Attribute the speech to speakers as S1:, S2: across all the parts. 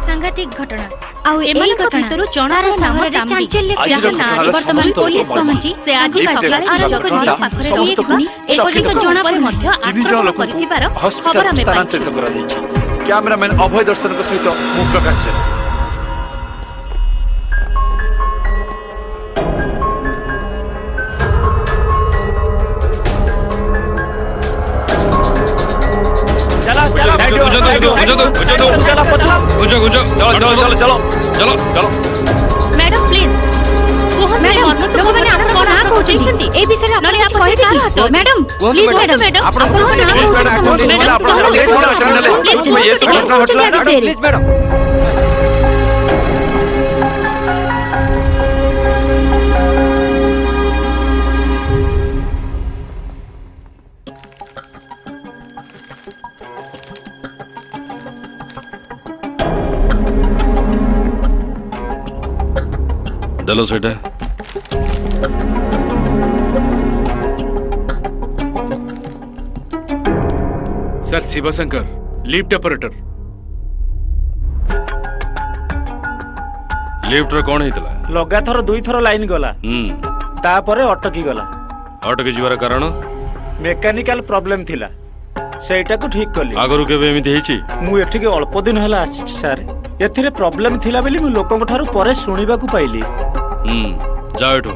S1: सांघातिक घटना वर्तमान पुलिस पहुंची से आज सकाळे आरंभ
S2: कैमरामैन अभय दर्शन सहित मु प्रकाश
S1: मैडम प्लीज मैडम
S3: चलो सेटा
S4: sir Shivshankar lift operator
S3: lift रे कौन हेतला
S5: लगातार 2 थर लाइन गला तापरे अटकी गला
S3: अटकी जीवार कारण
S5: मेकानिकल प्रॉब्लम थिला सेटा को ठीक कली
S3: आगरु केबे एमिति हेची
S5: मु एठी के अल्प दिन हला आछि सर एथिरे प्रॉब्लम थिला बेली मु लोकन ठारू परे सुनिबा को पाइली
S3: जाओ एठू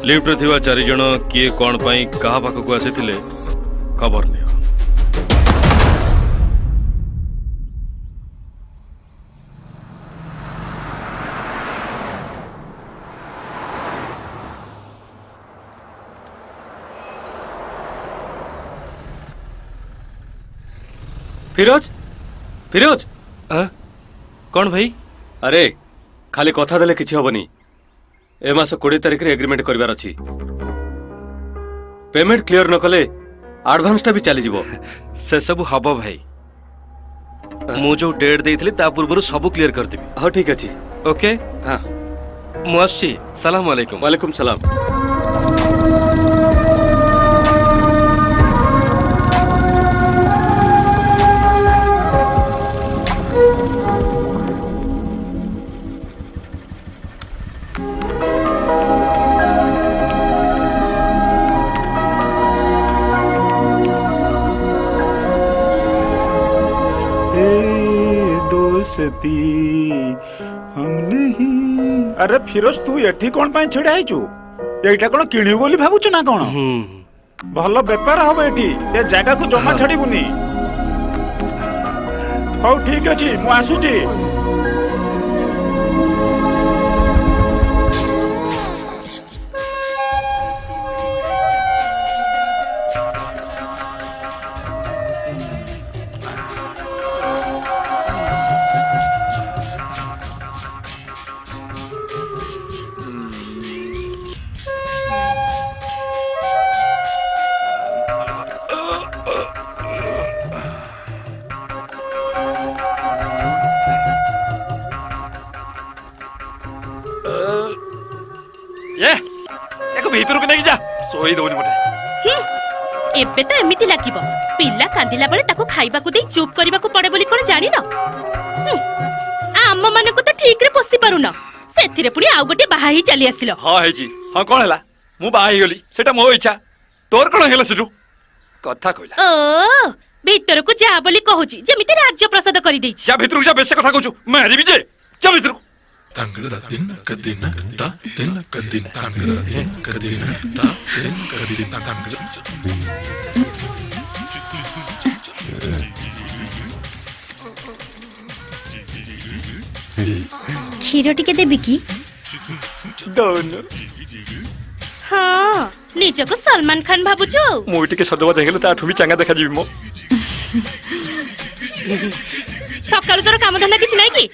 S3: लिफ्ट रे थिवा 4 जण किए कोन पई कहा पाख को आसीथिले खबर नियो
S6: फिरोज फिरोज कौन भाई अरे खाली कथा देले किछि होबनी ए मास 20 तारिख रे एग्रीमेंट करबार अछि पेमेंट क्लियर न कले एडवांस टा भी चली जीवो
S7: से सब हबो भाई मु जो डेट देइथली ता पूर्व सब क्लियर कर देबी
S6: हां ठीक अछि
S7: ओके
S6: हां
S7: मु आछि सलाम वालेकुम
S6: वालेकुम सलाम
S5: अरे फिरोज तू एठी कोन पाई छिड़ा आइचू एटा कोन किणियो बोली भाबुछु ना कोन भलो व्यापार हबो एठी ए जगह को जमा छड़ीबुनी हो ठीक अछि मु आसुची
S2: ଭିତରକୁ ନେଇକି ଯା ଶୋଇ ଦଉନି ମତେ
S1: ଏବେ ତ ଏମିତି ଲାଗିବ ପିଲା କାନ୍ଦିଲା ବେଳେ ତାକୁ ଖାଇବାକୁ ଦେଇ ଚୁପ୍ କରିବାକୁ ପଡେ ବୋଲି କଣ ଜାଣିନ? ଆମ ମାନଙ୍କୁ ତ ଠିକ ରେ ପୋଷି ପାରୁନ, ସେଥିରେ ପୁଣି ଆଉ ଗୋଟେ ବାହା ହେଇ ଚାଲି ଆସିଲ।
S2: ହଁ ହେଇଛି ହଁ କଣ ହେଲା ମୁଁ ବାହା ହେଇଗଲି ସେଟା ମୋ ଇଚ୍ଛା ତୋର କଣ ହେଲା ସେଠୁ କଥା କହିଲା
S1: ଓ ଭିତରକୁ ଯା ବୋଲି କହୁଛି ଯେମିତି ରାଜ୍ୟପ୍ରସାଦ କରିଦେଇଛି।
S2: ଯା ଭିତରକୁ ଯା ବେଶୀ କଥା କହୁଛୁ ମାରିବି ଯେ ଯା ଭିତରକୁ
S8: Tangla din kadina ta din kadin tangla din kadina ta din kadin tangla
S1: କ୍ଷୀର ଟିକେ ଦେବି କି?
S2: ଦଉନୁ
S1: ହଁ ନିଜକୁ ସଲମାନ ଖାନ ଭାବୁଛୁ?
S2: ମୁଁ ଟିକେ ସଦବାଜ ହେଇଗଲେ ତାଠୁ ବି ଚାଙ୍ଗା ଦେଖାଯିବି ମୋ
S1: ସକାଳୁ ତୋର କାମ ଧନ୍ଦା କିଛି ନାହିଁ କି?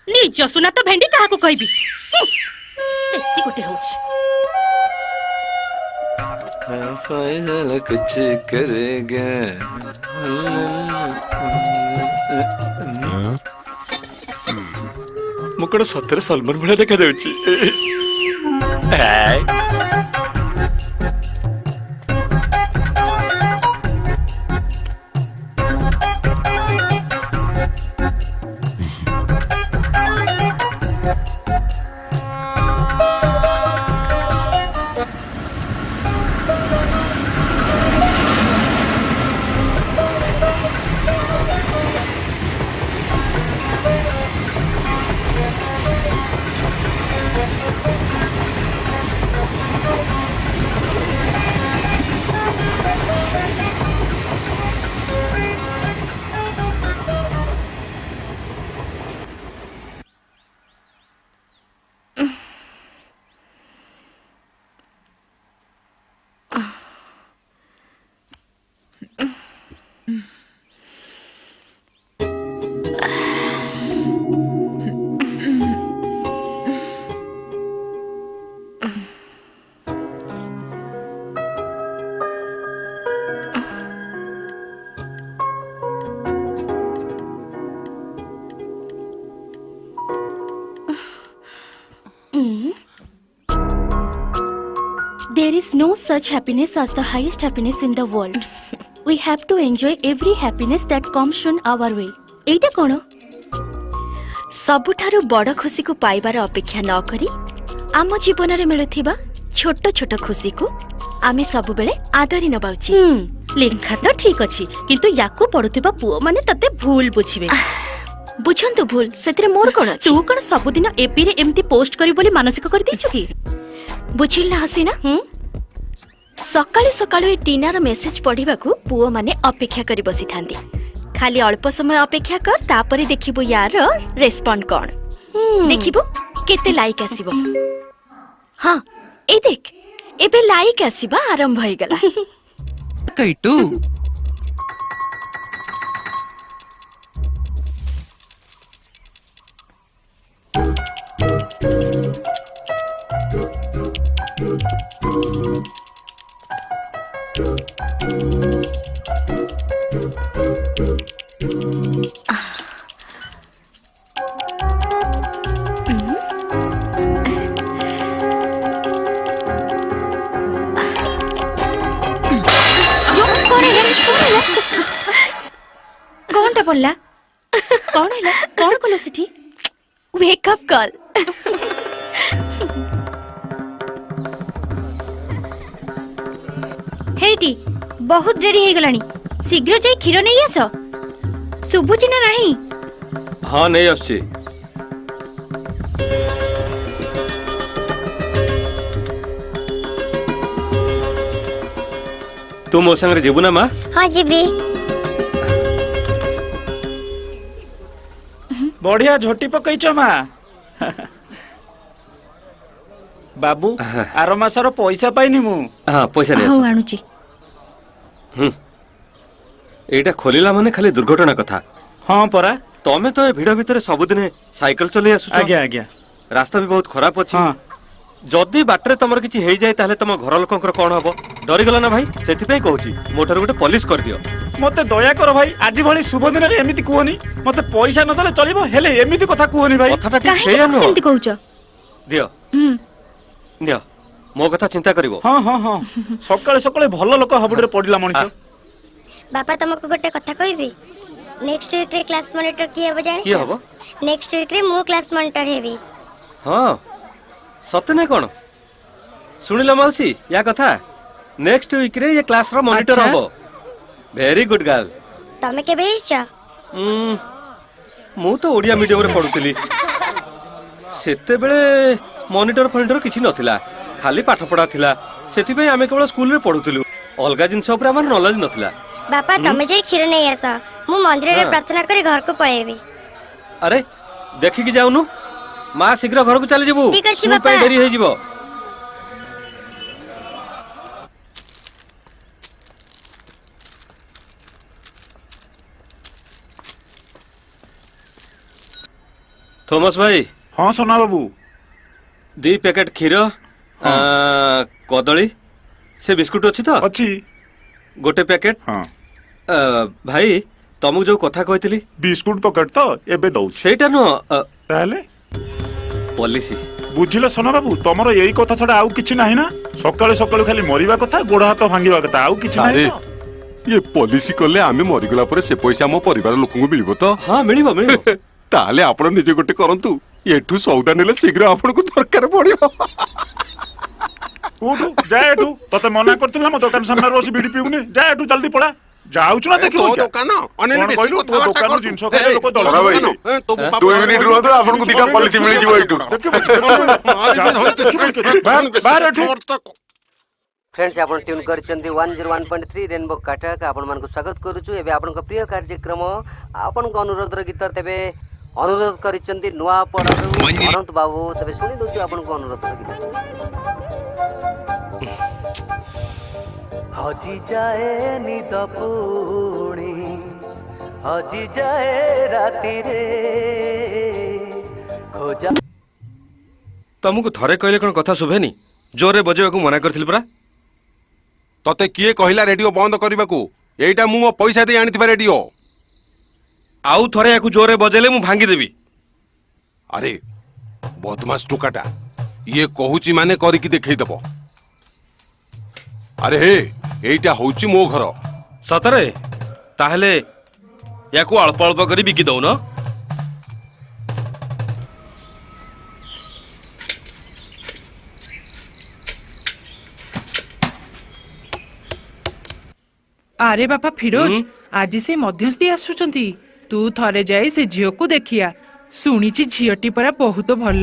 S1: ନିଜ ସୁନା ତ ଭେଣ୍ଡି କାହାକୁ କହିବି? ବେଶୀ ଗୋଟେ ହଉଛି।
S2: कुछ करेगा ମୁଁ କଣ ସତରେ ସଲମାନ ଭଳିଆ ଦେଖାଯାଉଛି?
S1: There is no such happiness as the highest happiness in the world. We have to enjoy every happiness that comes on our way. एटा कोन?
S9: सबुठारु बड़ खुशी को पाइबार अपेक्षा न करी आम जीवन रे मिलुथिबा छोट छोट खुशी को आमे सब बेले आदरी नबाउची।
S1: लेखा तो ठीक अछि किंतु याकू पडुथिबा पुओ माने तते भूल बुझिबे।
S9: बुझंतु भूल सेतिरे मोर कोन अछि?
S1: तू कोन सब दिन एपी रे एम्ति पोस्ट करी बोली मानसिक कर दिछु की?
S9: बुझिल हसीना सकाळु सकाळु ए टीनार मेसेज पढिबाकू पुओ माने अपेक्षा करी बसी थांती। खाली अल्प समय अपेक्षा कर तापरे देखिबो यार रेस्पोंड कोन। देखिबो केते लाइक आसीबो। हां ए देख एबे लाइक आसीबा आरंभ होई गला।
S10: कइटू
S1: कोनटा पड़ला? कोन हैला? कोन कोलो city?
S9: Wake up call.
S1: Hattie बहुत रेडी हे गलानी शीघ्र जाई खीर नै आसो सुबुची ना नाही।
S6: हाँ नहीं आसछि। तू मो संगे जेबु ना मां?
S9: हां जीबी।
S5: बढ़िया झोटी पकईच माँ। बाबू आर मासर पैसा पाइनी मु।
S6: हाँ पैसा दे
S1: हो आनुची।
S6: एटा खोलिला माने खाली दुर्घटना कथा।
S5: हाँ परा
S6: तमे तो ए भिड़ भितर सबुदिने साइकिल चले आसुछ।
S5: आज्ञा आज्ञा
S6: रास्ता भी बहुत खराब अछि।
S5: हाँ
S6: जदि बाटरे तमर किछि हेइ जाय ताले तम घर लोकंकर कोन हबो? डरी गला ना भाई सेति पई कहूची मोटर गोटे पुलिस कर दियो।
S5: मते दया कर भाई आज भली शुभ दिन रे एमिति कुहनी। मते पैसा न दले चलिबो हेले एमिति कथा कुहनी भाई।
S6: कथाटा ठीक सेया न
S1: सेमति कहउछ?
S6: ଦିଅ ନିଅ ମୋ କଥା ଚିନ୍ତା କରିବ
S5: ହଁ ହଁ ହଁ ସକାଳେ ସକାଳେ ଭଲ ଲୋକ ହାବୁଡରେ ପଡିଲା ମଣିଷ।
S11: ବାପା ତମକୁ ଗୋଟେ କଥା କହିବି ନେକ୍ସଟ ୱିକ୍ ରେ କ୍ଲାସ ମନିଟର କିଏ ହେବ ଜାଣିଛ?
S6: କିଏ ହବ?
S11: ନେକ୍ସଟ ୱିକ୍ ରେ ମୁଁ କ୍ଲାସ ମନିଟର ହେବି।
S6: ହଁ ସତେ ନା କଣ? ଶୁଣିଲ ମାଉସୀ ୟା କଥା ନେକ୍ସଟ ୱିକ୍ ରେ ये କ୍ଲାସ ର ମନିଟର
S1: ଆଚ୍ଛା।
S6: ହବ। Very good girl.
S11: ତମେ କେବେ ହେଇଛ?
S6: ମୁଁ ତ ଓଡ଼ିଆ ମିଡିୟମରେ ପଢୁଥିଲି ସେତେବେଳେ ମନିଟର ଫନିଟର କିଛି ନଥିଲା ଖାଲି ପାଠ ପଢା ଥିଲା ସେଥିପାଇଁ ଆମେ କେବଳ ସ୍କୁଲରେ ପଢୁଥିଲୁ ଅଲଗା ଜିନିଷ ଉପରେ ଆମର ନଲେଜ ନଥିଲା।
S11: ବାପା ତମେ ଯାଇ କ୍ଷୀର ନେଇ ଆସ ମୁଁ ମନ୍ଦିରରେ
S6: ହଁ।
S11: ପ୍ରାର୍ଥନା କରି ଘରକୁ ପଳେଇବି।
S6: ଆରେ ଦେଖିକି ଯାଉନୁ ମା ଶୀଘ୍ର ଘରକୁ ଚାଲିଯିବୁ
S11: ଠିକ୍ ଅଛି,
S6: ସ୍କୁଲ ପାଇଁ
S11: ବାପା।
S6: ଡେରି ହେଇଯିବ। थॉमस भाई
S5: ହଁ सोना बाबू
S6: 2 पैकेट क्षीर कदली से बिस्कुट अच्छी तो
S5: अच्छी
S6: गोटे पैकेट
S5: हाँ
S6: भाई तुमको जो कथा कहती
S5: बिस्कुट पकेट तो एबे दउछ
S6: सेटा न
S5: ताले
S6: पॉलिसी
S5: बुझिल सोना बाबू तमरो यही कथा छडा आउ किछि नाही ना सकाळे सकाळे खाली मरिबा कथा गोड़ हाथ भांगिबा कथा आउ किछि नाही
S8: अरे ये पॉलिसी कले आमे मरिगला परे से पैसा हम परिवार लोकଙ୍କୁ मिलिबो तो
S6: हाँ मिलिबो मिलिबो
S8: ताले आपण निजे गोटे करंतु एठू सौदा नेले शीघ्र आपनको दरकार पड़िबो।
S5: उठू जा एठू तते मना करथिला म दुकान सामने बसी बीड़ी पिउनी जा एठू जल्दी पड़ा जाउछु ना देखियो
S8: तो दुकान अनेले बेसी
S5: तो
S8: कथा
S5: दुकान
S8: बार्ता
S5: जिंस खाइ लोक दल
S8: भाई तो 2 मिनिट रुह तो आपनको दिटा पॉलिसी मिल जिवो एठू
S5: बाहर एठू
S12: फ्रेंड्स आपण ट्यून करछन्ती 101.3 रेनबो काटक आपण मानको स्वागत करूछु एबे आपनको प्रिय कार्यक्रम आपनको अनुरोध र गीत तेबे अनुरोध करछन्ती नुवा पडरु अनंत बाबू तेबे सुनि दोछु आपनको अनुरोध र गीत हजी जाए निद पुणी हजी जाए राति रे खोजा
S3: तुमको थरे कहले कौन कथा शुभेनी जोरे बजेवा को मना करथिल परा
S8: तते किए कहिला रेडियो बंद करबाकू एटा मु मो पैसा दे आनिथिबा रेडियो।
S3: आउ थरे याकू जोरे बजेले मु भांगी देबी।
S8: अरे बदमाश टुकाटा ये कहूची माने करिकी देखै दबो। अरे हे एटा होची मो घर
S3: सतरे ताहले याकू अल्प अल्प करी बिकी दउ न
S10: ଆରେ ବାପା ଫିରୋଜ ଆଜି ସେ ମଧ୍ୟସ୍ଥି ଆସୁଛନ୍ତି ତୁ ଥରେ ଯାଇ ସେ ଝିଅକୁ ଦେଖିଆ ଶୁଣିଛି ଝିଅଟି ପରା ବହୁତ ଭଲ।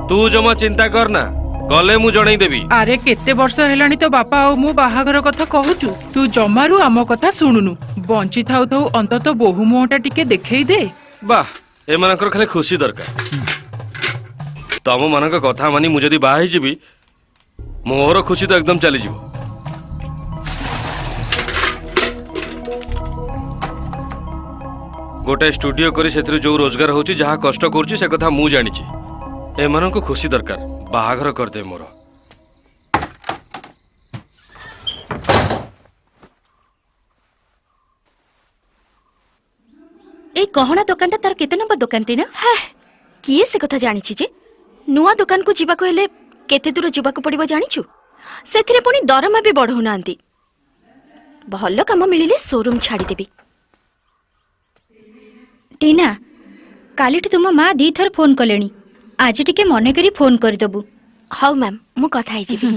S3: तू जमा चिंता करना गले मु जणई देबी।
S10: ଆରେ କେତେ ବର୍ଷ ହେଲାଣି ତ ବାପା ଆଉ ମୁଁ ବାହାଘର କଥା କହୁଛୁ ତୁ ଜମାରୁ ଆମ କଥା ଶୁଣୁନୁ ବଞ୍ଚି ଥାଉ ଥାଉ ଅନ୍ତତଃ ବୋହୁ ମୁହଁଟା ଟିକେ ଦେଖେଇ ଦେ।
S3: वाह एमानकर खाली खुशी दरकार तम मानक कथा मानी मु जदी बाहा हिजिबी मोर खुशी तो एकदम चली जीवो। गोटे स्टूडियो करी सेतिर जो रोजगार होची जहा कष्ट करूची से कथा मु जानिची एमानक खुशी दरकार बाहाघर करदे मोर।
S1: ए गहना दुकानटा तार केते नंबर दुकानटी ना?
S9: हाय किए से कथा जानिछि जे नुआ दुकान को जीवा को हेले केते दूर जीवा को पड़िबो जानिछु सेथिरे पुनी दरमा भी बढ़ौ नांती भलो काम मिलिले शोरूम छाड़ी देबी।
S11: टीना कालीठु तुम माँ दी थर फोन कलेनी आज टिके मने करी फोन कर दबु।
S9: हाउ मैम मु कथा आइ जीबी।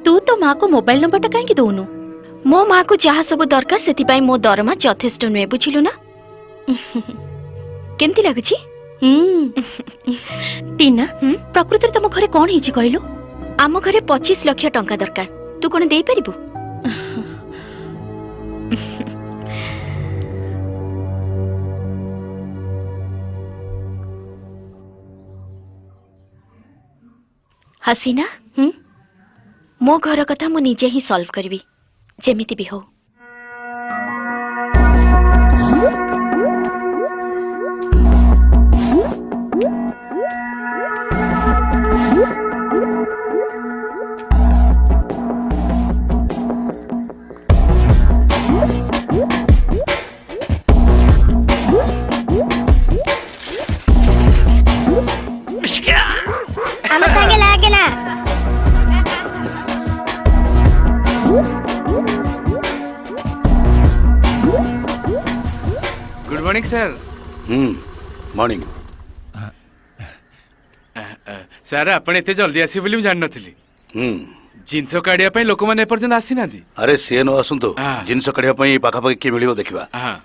S1: तू तो माँ को मोबाइल नंबरटा काहे दउनु?
S9: मो माँ को जहा सब दरकार सेति पाई मो दरमा यथेष्ट नुए बुझिलु ना केमती लागुछि?
S1: टीना प्रकृति तुम घरे कौन हिची कहलु?
S9: आम घरे 25 लाख टंका दरकार तू कोन देई परिबु? हसीना मो घर कथा मु निजे ही सॉल्व करबी जेमिति भी हो।
S4: Morning sir.
S7: मॉर्निंग।
S4: सर आपण एते जल्दी आसी बोली जान नथिली। जिनस काढिया पई लोक माने एपर्यंत आसी नांदी।
S7: अरे से न आसंतु जिनस कढिया पई पाखा पाखी के मिलियो देखिबा।
S4: हां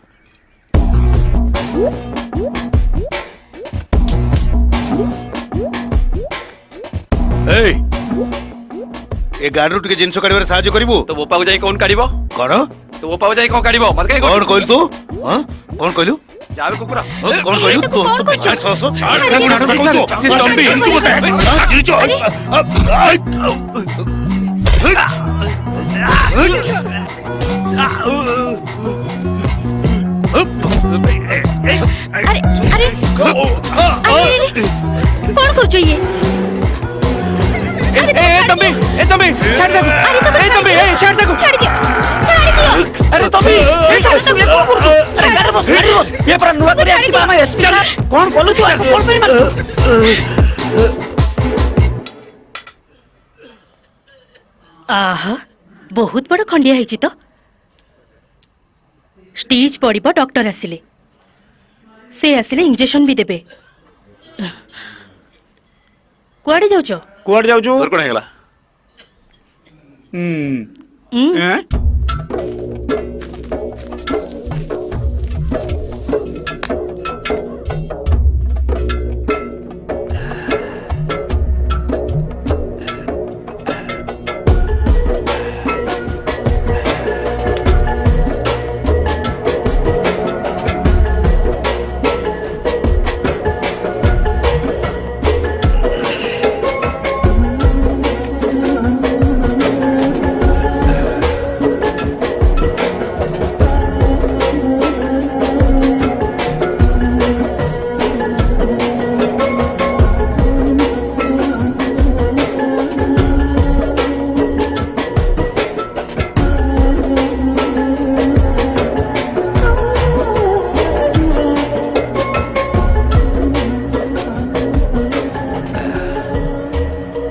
S7: ए गाड़ी रुट के जिनस काढिबारे साहाय्य करिवो
S2: तो वो पाऊ जाई कौन काढिबो?
S7: कोन
S2: तो वो पाऊ जाई कौन काढिबो? मत काई
S7: कोन कहलु तू? हां कोन कहलु?
S2: जावे कुकुरा।
S7: कोन कहलु? तू पिछा सस छाड़
S4: से तंबी
S7: तू बता चिरिचो
S9: अरे अरे अरे कौन कर ये?
S4: ए तंबी छाड़ दे। ए तंबी ए छाड़ दे।
S9: छाड़ दिया।
S5: अरे तंबी तू कौन करछु? अरे गाड़ी बस ये पर नुवा करे आसी बा एसपी साहब कौन बोलु तू कौन पे मार?
S1: आहा बहुत बड़ खंडिया ହେଇଛି ତ। स्टिच पड़िबो डॉक्टर आसिले से आसिले इंजेक्शन भी देबे। कुआडे जाउछो?
S5: कुआड जाउछु?
S2: तोर कोन हेला?
S5: हैं?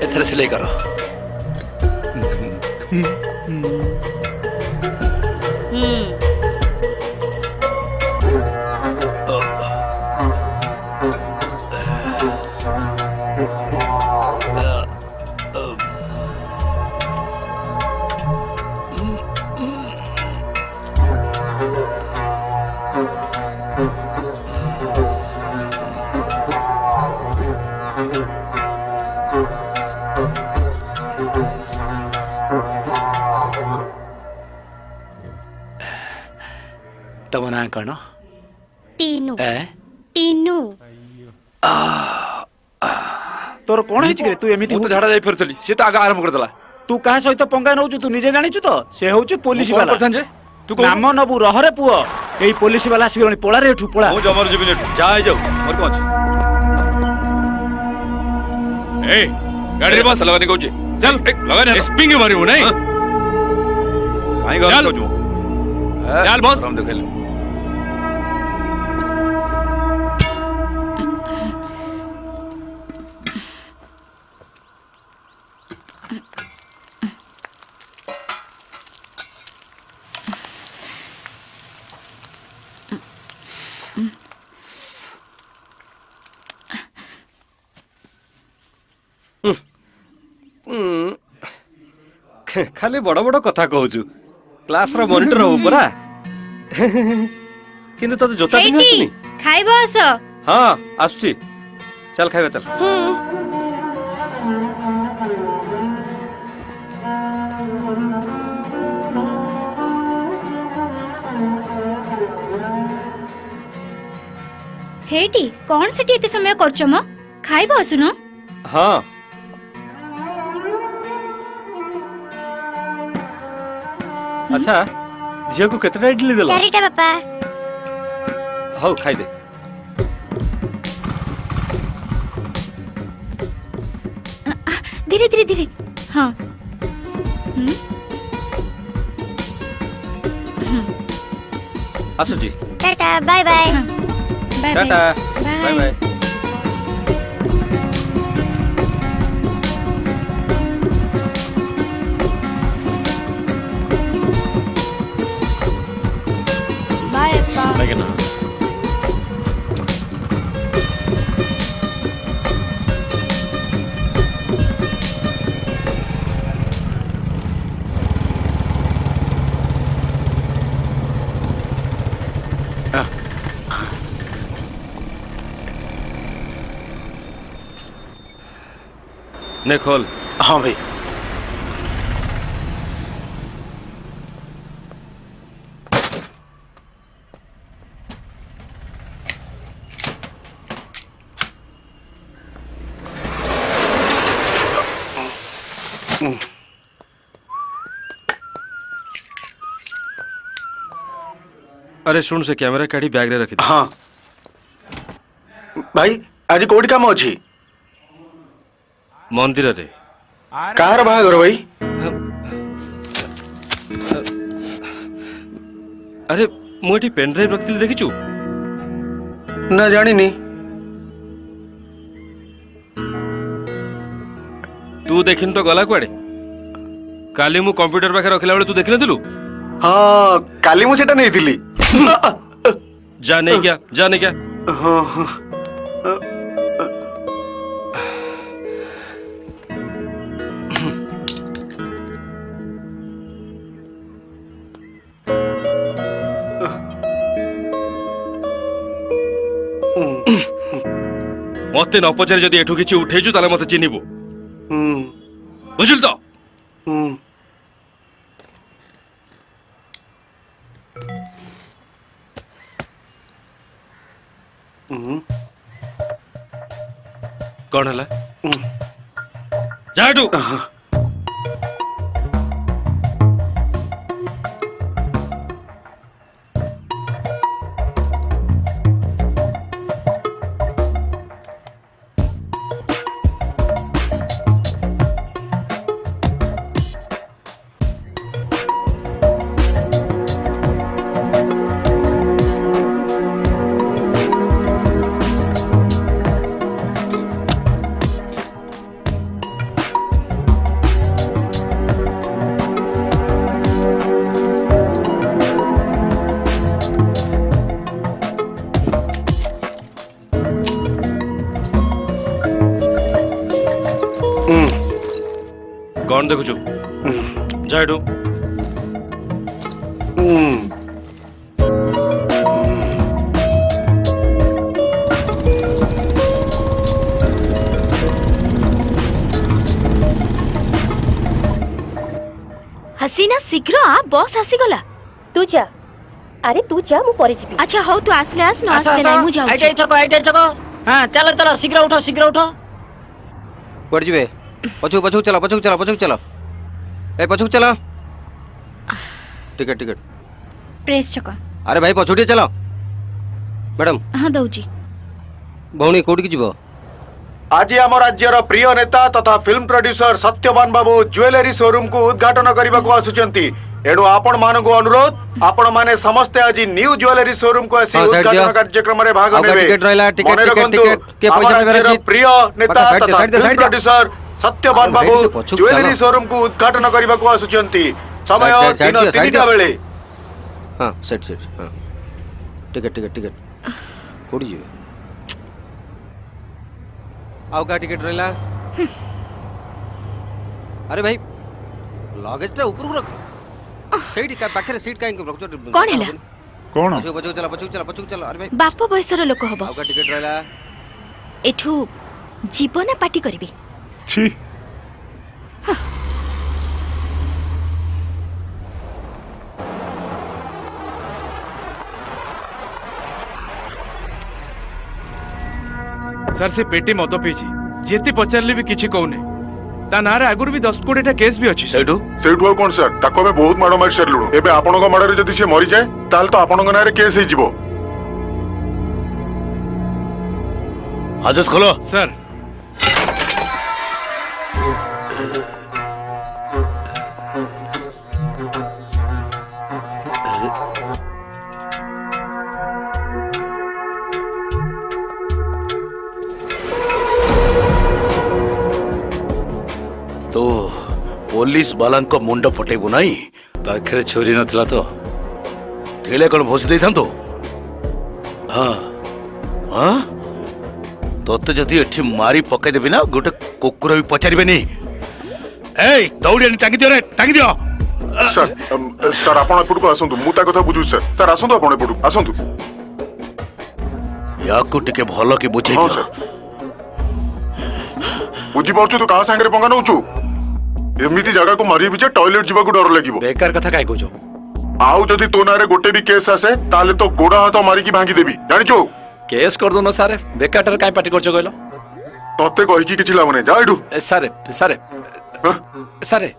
S2: एथरे सिलाई करो। तम ना कौन?
S9: टीनू।
S2: ए
S9: टीनू।
S5: तोर कोन हिच के तू एमिति
S2: मु तो झाड़ा जाई फिरतली से तो आगा आरंभ कर देला।
S5: तू काहे सहित पंगा नउछु तू निजे जानिछु तो से होउछु पुलिस
S2: कौन
S5: वाला।
S2: करथन जे तू को
S5: नाम नबु रहरे पुओ एई पुलिस वाला आसिगलनी पोला रे उठू पोला।
S2: मु जमर जीवन जाय जाऊ मोर को अछि।
S4: ए गाड़ी रे बस
S2: लगाने कहूची
S4: चल
S2: लगाने
S4: एसपी के मारियो नहीं।
S2: काई गल
S4: चल।
S2: कहूचू
S4: चल बस।
S2: हम देखेल
S6: खाली बड़ बड़ कथा कहूचु क्लास रो मॉनिटर हो परा किंतु तते जोता पिन हसनी
S11: खाइबो आस।
S6: हां आसुची चल खाइबा चल।
S11: हेटी कौन सेठी एते समय करछो म? खाइबो आसुनो?
S6: हां अच्छा झियो को कितना इडली देला?
S9: चारिटा बापा।
S6: हाउ खाइ दे।
S11: धीरे धीरे धीरे। हाँ
S6: आसुची
S9: tata bye bye.
S11: Bye
S6: tata bye bye.
S3: ନେ ଖୋଲ।
S5: ହଁ ଭାଇ।
S3: अरे शुण से कैमरा काढ़ी बैग रे रखी।
S5: हाँ भाई आज कोठी काम अछि?
S3: मंदिर रे।
S5: कार बाहागर भाई?
S3: अरे मुझे पेन ड्राइव रखी देखी
S5: ना जानी
S3: तू देखिन तो गला कुआडे? काली मु कंप्यूटर पाखे रखिला बेले तू देखि नथिलु?
S5: हाँ काली मु सेटा नहीं थिली।
S3: जा नहीं क्या जा नहीं क्या।
S5: हाँ हाँ
S3: मते न पचारे जदि एठू किछि उठेजु ताले मते चिन्हिबो। बुझिल तो? कौन हला? जाडू कौन देखुछु? जाडू
S9: हसीना शीघ्र आ बस आसीगला।
S1: तू जा। अरे तू जा मु परे जिबी।
S9: अच्छा हौ तू आसले आस न आसले नाही मु जाऊ।
S12: आइटे चको हां चलो चलो शीघ्र उठो कोड जिबे पछू चलो ए पछू चलो टिकट
S11: प्रेस चका।
S12: अरे भाई पछूटी चलो मैडम।
S11: हाँ दौजी।
S12: भौणी कोड की जीवो?
S5: आज आम राज्यर प्रिय नेता तथा फिल्म प्रोड्यूसर सत्यवान बाबू ज्वेलरी शोरूम को उद्घाटन करने को आसुचंती। एणु आपण मानक अनुरोध आपण माने समस्त आज न्यू ज्वेलरी शोरूम को आसी उद्घाटन कार्यक्रम रे भाग नेबे। टिकट के पैसा देबे प्रिय नेता तथा फिल्म प्रोड्यूसर सत्यवान बाबू ज्वेलरी शोरूम को उद्घाटन करने को आसुचंती। समय दिन 3टा बेले।
S12: हां सेट हां टिकट कोड जीवे आउ का टिकट रहला? अरे भाई लगेज टा ऊपर रख सेठी का पाखरे सीट काहे रख?
S9: कोन हैला?
S5: कोन?
S12: पछू चलो अरे भाई
S9: बाप बयसर लोक हबो।
S12: आउ का टिकट रहला?
S9: एठू जीवन पार्टी करबी।
S5: छी
S4: सर से पेटी मत पीछि जेते पचारले भी किछि कहू नै ता नारे आगुर भी 10-20टा केस भी अछि।
S8: सेठू आ कोन सर ताको में बहुत माड़ मार सरलुडो एबे आपनका माड़रे जदी से मरि जाय ताल तो आपनका नारे केस हे जिवो।
S3: हाजत खोलो
S4: सर।
S3: तो पुलिस बालान को मुंड फटेबु नाही?
S2: पाखरे छोरी नथला तो
S3: थेले कोन भोस देई थांतो? हां हां तोते जदी एठी मारी पके देबी ना गोटे कुकुर भी पचारिबे नी। ए दौड़ी टांगी दियो रे टांगी दियो।
S8: सर आपण एपट को आसंतु मु ता कथा बुझु सर आसंतु आपण एपट आसंतु।
S3: याकू टिके भलो के बुझे
S8: हां
S3: दियो।
S8: सर
S5: बुझी पारछु तू कहा सांगरे पंगा नउछु एमिति जगह को मारी बिचे टॉयलेट जीवा को डर लागिवो
S2: बेकार कथा काय कहजो
S5: आउ जदि तो नारे गोटे भी केस आसे ताले तो गोड़ा हाथ मारी की भांगी देबी जानिचो
S2: केस कर दो न सारे बेकार काय पार्टी करजो कहलो
S5: तते कहि की किछि लाभ नै जा एठू
S2: सारे सारे
S5: हाँ?
S2: सारे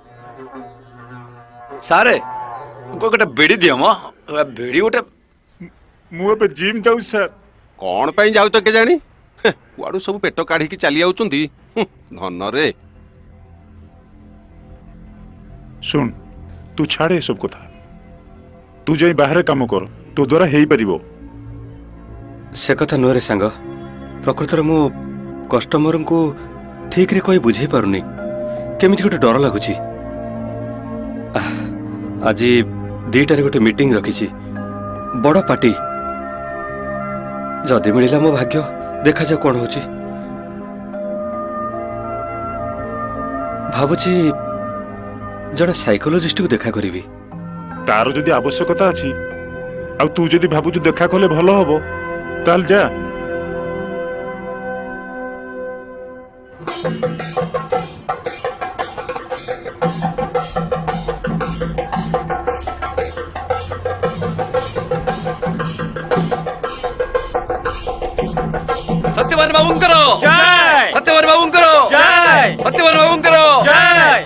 S2: सारे कोई गोटे बेड़ी दियो म बेड़ी गोटे
S5: मु अब जिम जाउ सर
S6: कौन ପାଇଁ ଯାଉ ତ କେଜାଣି କୁଆଡୁ ସବୁ ପେଟ କାଢିକି ଚାଲି ଯାଉଛନ୍ତି ଧନ ରେ
S8: ଶୁଣ ତୁ ଛାଡେ ଏସବୁ କଥା ତୁ ଯାଇ ବାହାରେ କାମ କର ତୋ ଦ୍ୱାରା ହେଇପାରିବ
S6: ସେ କଥା ନୁହେଁ ରେ ସାଙ୍ଗ ପ୍ରକୃତରେ ମୁଁ କଷ୍ଟମରଙ୍କୁ ଠିକରେ କହି ବୁଝେଇ ପାରୁନି କେମିତି ଗୋଟେ ଡର ଲାଗୁଛି ଆଜି 2ଟାରେ ଗୋଟେ ମିଟିଂ ରଖିଛି ବଡ଼ ପାର୍ଟି ଯଦି ମିଳିଲା ମୋ ଭାଗ୍ୟ ଦେଖାଯାଉ କ'ଣ ହଉଛି ଭାବୁଛି ଜଣେ ସାଇକୋଲୋଜିଷ୍ଟକୁ ଦେଖା କରିବି
S8: ତାର ଯଦି ଆବଶ୍ୟକତା ଅଛି ଆଉ ତୁ ଯଦି ଭାବୁଛୁ ଦେଖା କଲେ ଭଲ ହବ ତାହେଲେ ଯା
S2: सत्यवान बाबूंकर जय सत्यवान बाबूंकर जय सत्यवान बाबूंकर जय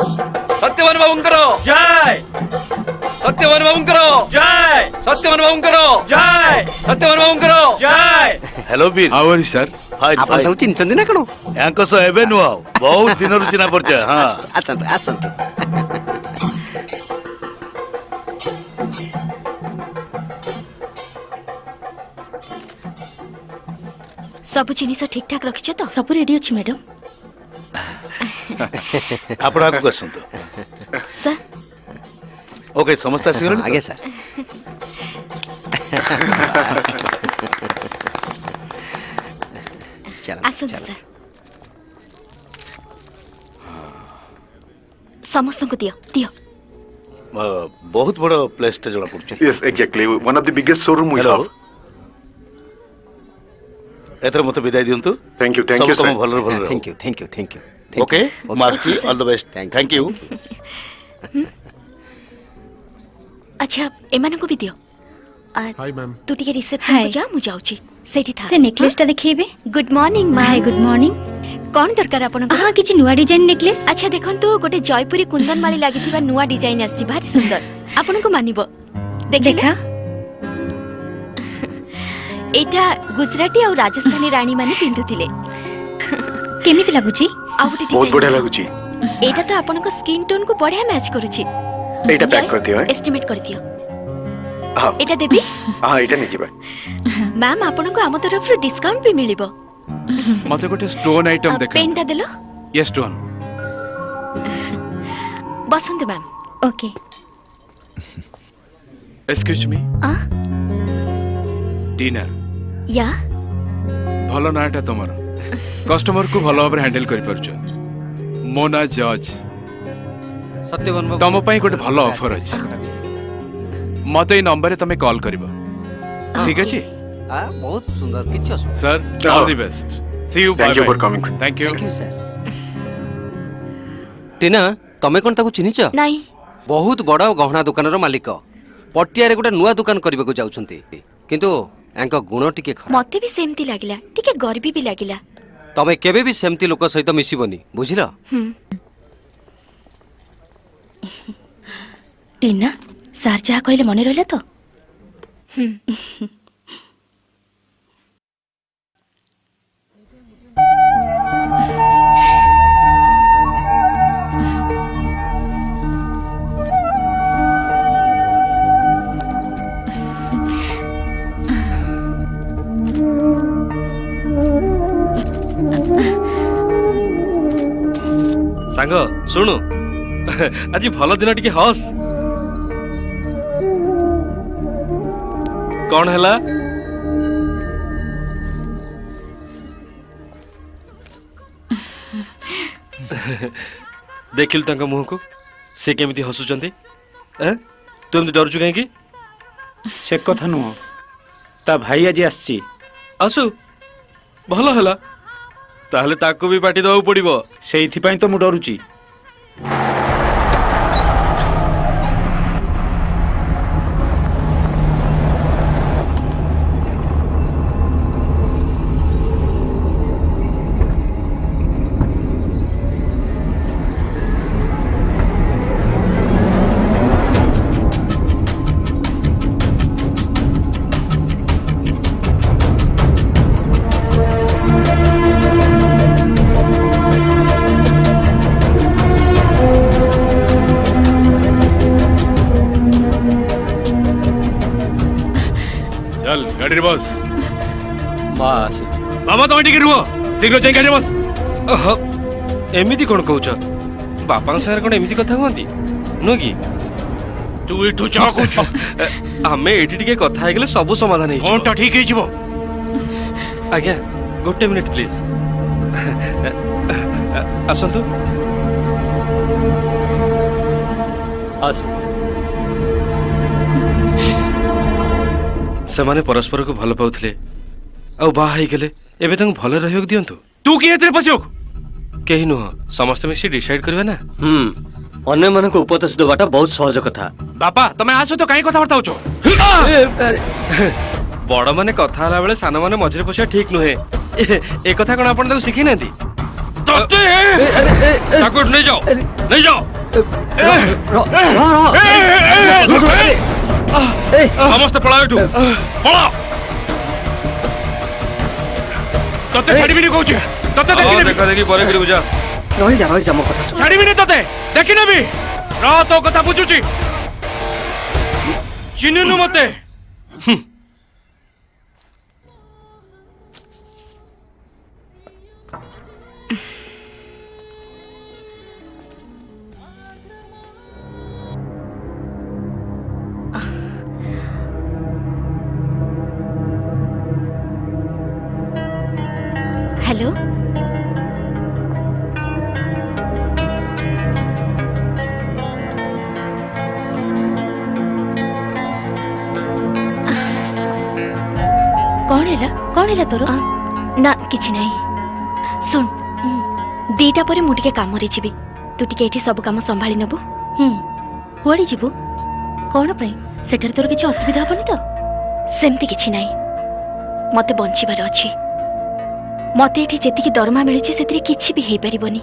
S2: सत्यवान बाबूंकर जय सत्यवान बाबूंकर जय सत्यवान बाबूंकर जय सत्यवान बाबूंकर जय
S3: हेलो वीर
S4: आवर सर
S3: फाइन
S12: ଆପଣ ତାକୁ ଚିହ୍ନିଛନ୍ତି ନା କଣ
S3: यांको सो एबे नु बहुत दिन रु चिना परिचय हां
S12: ଆସନ୍ତୁ ଆସନ୍ତୁ
S9: ସବୁ ଜିନିଷ ଠିକ ଠାକ ରଖିଛ ତ
S1: ସବୁ ରେଡି ଅଛି ମ୍ୟାଡାମ
S3: आपण आगु कसंतो
S9: ସାର୍
S3: ओके समस्त आसीगले
S12: ଆଜ୍ଞା ସାର୍
S9: ଆସନ୍ତୁ ସାର୍ ସମସ୍ତଙ୍କୁ ଦିଅ ଦିଅ
S3: बहुत बड़ प्लेस टे जणा पड़छ
S5: yes exactly one of the biggest showroom we
S3: hello
S5: have
S3: Ather मते विदाई दियंतु
S5: थैंक यू
S3: सब
S5: सर
S3: कम भल भल
S12: thank you thank you thank you
S3: okay master all the best thank you
S9: ଆଚ୍ଛା ଏମାନଙ୍କୁ ବି ଦିଅ
S8: हाय मैम
S9: ତୁ ଟିକେ ରିସେପ୍ସନ
S11: Hi.
S9: ଯା ମୁଁ ଯାଉଛି ସେଇଠି ଥା
S11: ସେ ନେକଲେସଟା ଦେଖେଇବେ
S9: ଗୁଡ୍ ମର୍ଣ୍ଣିଂ ମା
S11: ହାଇ ଗୁଡ୍ ମର୍ଣ୍ଣିଂ
S9: କଣ ଦରକାର ଆପଣଙ୍କୁ
S11: ହଁ କିଛି ନୂଆ ଡିଜାଇନ ନେକଲେସ
S9: ଆଚ୍ଛା ଦେଖନ୍ତୁ ଗୋଟେ ଜୟପୁରୀ କୁନ୍ଦନ ମାଳି ଲାଗିଥିବା ନୂଆ ଡିଜାଇନ ଆସିଛି ଭାରି ସୁନ୍ଦର ଆପଣଙ୍କୁ ମାନିବ
S11: ଦେଖା
S9: ଏଇଟା ଗୁଜରାଟୀ ଆଉ ରାଜସ୍ଥାନୀ ରାଣୀ ମାନେ ପିନ୍ଧୁଥିଲେ
S11: କେମିତି ଲାଗୁଛି
S9: ଆଉ ଗୋଟେ
S5: बहुत बढ़िया लागुची
S9: ଏଇଟା ତ ଆପଣଙ୍କ ସ୍କିନ୍ ଟୋନ୍ କୁ ବଢିଆ ମ୍ୟାଚ୍ କରୁଛି
S5: एटा पैक कर दियो
S9: ଏଷ୍ଟିମେଟ୍ କରିଦିଅ
S5: हां
S9: ଏଇଟା ଦେବି
S5: हां एटा नहीं जीवा
S9: ମ୍ୟାମ୍ ଆପଣଙ୍କୁ ଆମ ତରଫରୁ ଡିସ୍କାଉଣ୍ଟ ବି ମିଳିବ
S4: ମତେ ଗୋଟେ ଷ୍ଟୋନ୍ ଆଇଟମ ଦେଖା
S9: ପେନ୍ଟା ଦେଲ
S4: ये ଷ୍ଟୋନ୍
S9: ବସନ୍ତୁ ମ୍ୟାମ୍
S11: ଓକେ
S4: ଏକ୍ସକ୍ୟୁଜ ମି
S9: ଆ
S4: ଟିନା
S9: ୟା
S4: ଭଲ ନାଁଟା ତମର କଷ୍ଟମରକୁ ଭଲ ଭାବରେ ହ୍ୟାଣ୍ଡେଲ କରିପାରୁଛ ମୋ ନାଁ ଜର୍ଜ
S12: ସତ୍ୟବାନ ବାବୁ
S4: ତମ ପାଇଁ ଗୋଟେ ଭଲ ଅଫର ଅଛି ମତେ ଏଇ ନମ୍ବରରେ ତମେ କଲ୍ କରିବ ଠିକ ଅଛି
S12: ବହୁତ ସୁନ୍ଦର କିଛି ଅସୁବିଧା
S4: sir all the best see you
S5: thank you for coming
S4: thank you
S12: thank you sir Tina ତମେ କ'ଣ ତାକୁ ଚିହ୍ନିଛ
S9: ନାଇଁ
S12: ବହୁତ ବଡ଼ ଗହଣା ଦୋକାନର ମାଲିକ ପଟିଆରେ ଗୋଟେ ନୂଆ ଦୋକାନ କରିବାକୁ ଯାଉଛନ୍ତି କିନ୍ତୁ ୟାଙ୍କ ଗୁଣ ଟିକେ ଖରାପ
S9: ମତେ ବି ସେମିତି ଲାଗିଲା ଟିକେ ଗର୍ବୀ ବି ଲାଗିଲା
S12: ତମେ କେବେ ବି ସେମିତି ଲୋକ ସହିତ ମିଶିବନି ବୁଝିଲ
S1: ଟିନା ସାର୍ ଯାହା କହିଲେ ମନେ ରହିଲା ତ
S7: ସାଙ୍ଗ ଶୁଣୁ ଆଜି ଭଲ ଦିନ ଟିକେ ହସ୍ କଣ ହେଲା ଦେଖିଲୁ ତାଙ୍କ ମୁହଁକୁ ସେ କେମିତି ହସୁଛନ୍ତି ତୁ ଏମିତି ଡରୁଛୁ କାହିଁକି
S13: ସେ କଥା ନୁହଁ ତା ଭାଇ ଆଜି ଆସିଛି
S7: ଆସୁ ଭଲ ହେଲା ତାହେଲେ ତାକୁ ବି ପାଟି ଦବାକୁ ପଡିବ।
S13: ସେଇଥିପାଇଁ ତ ମୁଁ ଡରୁଛି।
S4: चल गाड़ी रे बस।
S6: ବାସ୍
S4: बाबा तुम टिके रुह शीघ्र जाई गाड़ी बस।
S7: ଏମିତି କ'ଣ କହୁଛ? ବାପାଙ୍କ ସାଙ୍ଗରେ କ'ଣ ଏମିତି କଥା ହୁଅନ୍ତି ନୁହଁ କି?
S4: तू एठू जा कुछ
S7: ଆମେ ଏଇଠି ଟିକେ କଥା ହେଇଗଲେ ସବୁ ସମାଧାନ ହେଇଯିବ।
S4: कोनटा ठीक है जीवो।
S7: ଆଜ୍ଞା ଗୋଟେ ମିନିଟ୍ ପ୍ଲିଜ୍। ଆସନ୍ତୁ।
S6: ଆସ
S7: ସେମାନେ ପରସ୍ପରକୁ ଭଲ ପାଉଥିଲେ ଆଉ ବାହା ହେଇଗଲେ। ଏବେ ତାଙ୍କୁ ଭଲରେ ରହିବାକୁ ଦିଅନ୍ତୁ।
S4: तू किए तेरे पसियो
S7: କେହି ନୁହଁ, ସମସ୍ତେ ମିଶି ଡିସାଇଡ୍ କରିବା ନା।
S6: ଅନ୍ୟମାନଙ୍କୁ ଉପଦେଶ ଦେବାଟା ବହୁତ ସହଜ କଥା।
S4: बापा तमे आसो तो काई कथा बर्ता होचो।
S7: ବଡମାନେ କଥା ହେଲା ବେଳେ ସାନମାନେ ମଝିରେ ପଶିବା ଠିକ ନୁହେଁ। ଏ କଥା କ'ଣ ଆପଣ ତାକୁ ଶିଖେଇ ନାହାନ୍ତି?
S4: तते
S7: ତାକୁ ନେଇଯାଅ ନେଇଯାଅ। ସମସ୍ତେ ପଳାଅ ଏଠୁ ପଳାଅ।
S4: तते छाड़ीबिनी कहूची तते देखिने
S7: ଦେଖା ଦେଖି ପରେ କରିବୁ ଯା।
S6: ରହିଯା ମୋ କଥା ଶୁଣ।
S4: छाड़ीबिनी तते देखिने भी र तो कथा बुझुची चिन्हनु मते।
S9: हेलो
S1: कौन है तोर?
S9: ना किछि नहीं सुन दीटा परे मु टिके काम रे जीवी तू टिके एठी सब काम संभाली नबु।
S1: कुआड़ी जीवु कौन पई सेठर तोर किछि असुविधा हबनी तो?
S9: सेमती किछि नहीं मते बंचिबार अछि। मते एठी जेतिकी दरमा मिलुछि सेतिरे किछि भी हेई परिबोनी।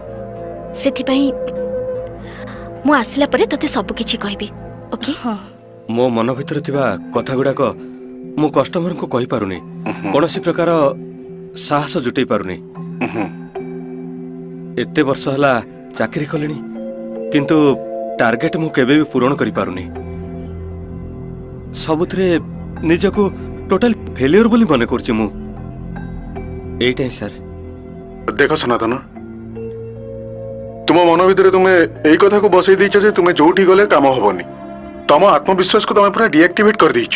S9: सेथिपई मु आसिला परे तते सब किछि कहबी ओके?
S1: हाँ
S6: ମୋ ମନ ଭିତରେ ଥିବା କଥା ଗୁଡାକ ମୁଁ କଷ୍ଟମରଙ୍କୁ କହିପାରୁନି। କୌଣସି ପ୍ରକାର ସାହସ ଜୁଟେଇ ପାରୁନି। ଏତେ ବର୍ଷ ହେଲା ଚାକିରି କଲିଣି କିନ୍ତୁ ଟାର୍ଗେଟ ମୁଁ କେବେ ବି ପୂରଣ କରିପାରୁନି। ସବୁଥିରେ ନିଜକୁ ଟୋଟାଲ ଫେଲିୟର ବୋଲି ମନେ କରୁଛି ମୁଁ। এইটা স্যার
S5: দেখ সনাতন তুম মন ভিতরে তুমি এই কথা কু বসাই দিয়েছ যে তুমি যোউঠি গলে কাম হবনি। তম আত্মবিশ্বাস কু তুমি পুরা ডিঅ্যাক্টিভেট করে দিয়েছ।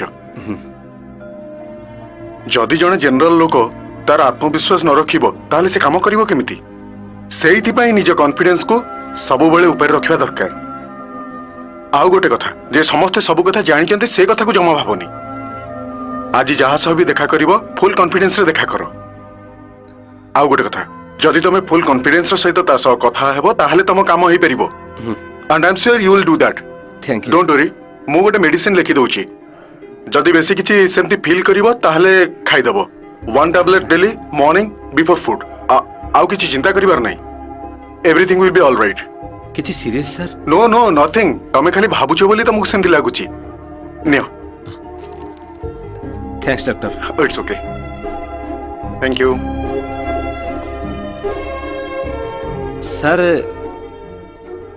S5: যদি জনে জেনারেল লোক তার আত্মবিশ্বাস ন রখিব তাহলে সে কাম করিব কেমিতি? সেইথিপাই নিজ কনফিডেন্স কু ସବୁବେଳେ ଉପରେ ରଖିବା ଦରକାର। ଆଉ ଗୋଟେ କଥା ଯେ ସମସ୍ତେ ସବୁ କଥା ଜାଣିଛନ୍ତି ସେ କଥାକୁ ଜମା ଭାବନି। ଆଜି ଯାହା ସହ ବି ଦେଖା କରିବ ଫୁଲ କନଫିଡେନ୍ସରେ ଦେଖା କର। ଆଉ ଗୋଟେ କଥା ଯଦି ତମେ ଫୁଲ କନଫିଡେନ୍ସର ସହିତ ତା ସହ କଥା ହେବ ତାହେଲେ ତମ କାମ ହେଇପାରିବ। And I am sure you will do that.
S6: Thank you.
S5: Don't worry ମୁଁ ଗୋଟେ ମେଡିସିନ ଲେଖି ଦଉଛି। ଯଦି ବେଶୀ କିଛି ସେମିତି ଫିଲ୍ କରିବ ତାହେଲେ ଖାଇଦେବ। 1 tablet daily morning before food. ଆଉ କିଛି ଚିନ୍ତା କରିବାର ନାହିଁ। Everything will be all right.
S6: କିଛି serious sir?
S5: No no nothing तमे खाली भाबुछ बोली तमको सेंती लागुची। नियो
S6: thanks doctor.
S5: It's okay thank you.
S6: Sir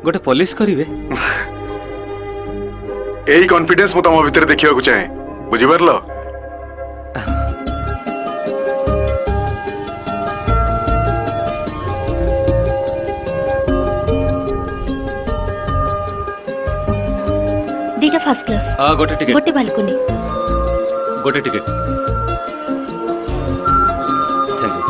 S6: ଗୋଟେ ପଲିସ୍ କରିବେ?
S5: एई कॉन्फिडेंस मु तम भीतर देखिया को चाहे बुझी परलो।
S1: दीटा फर्स्ट क्लास
S6: ଗୋଟେ ଟିକେଟ୍।
S1: गोटे बालकनी।
S6: ଗୋଟେ ticket. Thank you.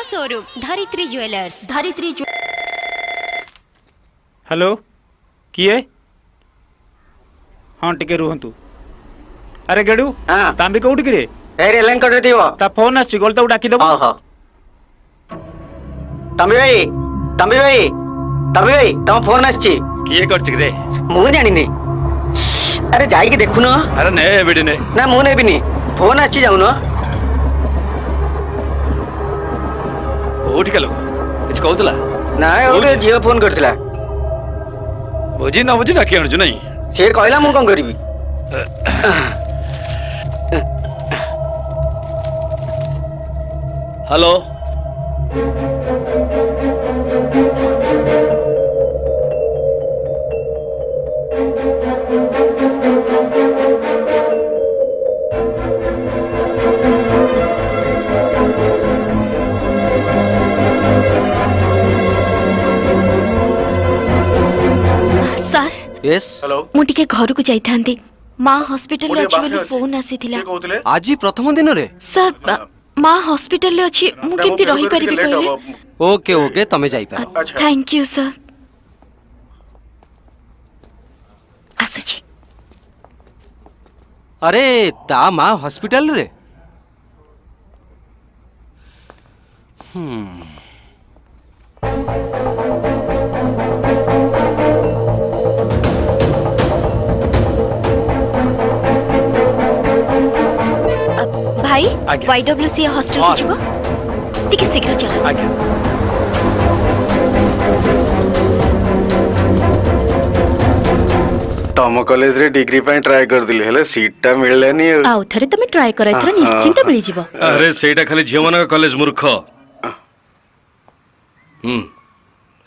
S9: Showroom Dharitri jewellers
S13: hello किए हाँ टिके रुहंतु अरे गेडू तांबी कोउठी किरे
S12: एरे लाइन कट दियो
S13: ता फोन आछि गोल तो डाकी दबो
S12: हां तंबी भाई तम फोन आछि
S2: किए करछि रे
S12: मु जानि नै अरे जाई के देखु न
S2: अरे ने बेडी ने
S12: ना मु नै बिनी फोन आछि जाउ न
S2: कोठी के लोग कुछ कहउतला
S12: ना ओके जियो फोन करथिला
S2: बुझी न बुझी डाकी आणजु नै
S12: से कहला मु कोन करबी
S2: हेलो
S9: सर
S6: यस
S5: हेलो
S9: मु टिके घर को जाई थांती मां हॉस्पिटल ले अछि बोली फोन आसीथिला
S5: कहउतले
S6: आज प्रथम दिन रे
S9: सर मां हॉस्पिटल ले अछि मु केमती रही परिबी कहले
S6: ओके ओके तमे जाई पार
S9: थैंक यू सर आसुची
S6: अरे ता माँ हॉस्पिटल रे
S9: भाई YWCA हॉस्टल को जीवो टिके शीघ्र चलो
S2: आज्ञा
S5: तम कॉलेज रे डिग्री ପାଇଁ ट्राई करदिली हेले सीट टा मिललेनी
S1: आउ थरे तमे ट्राई कर एथरा निश्चिंत मिली जीवो
S7: अरे सेटा खाली झियो मानक कॉलेज मूर्ख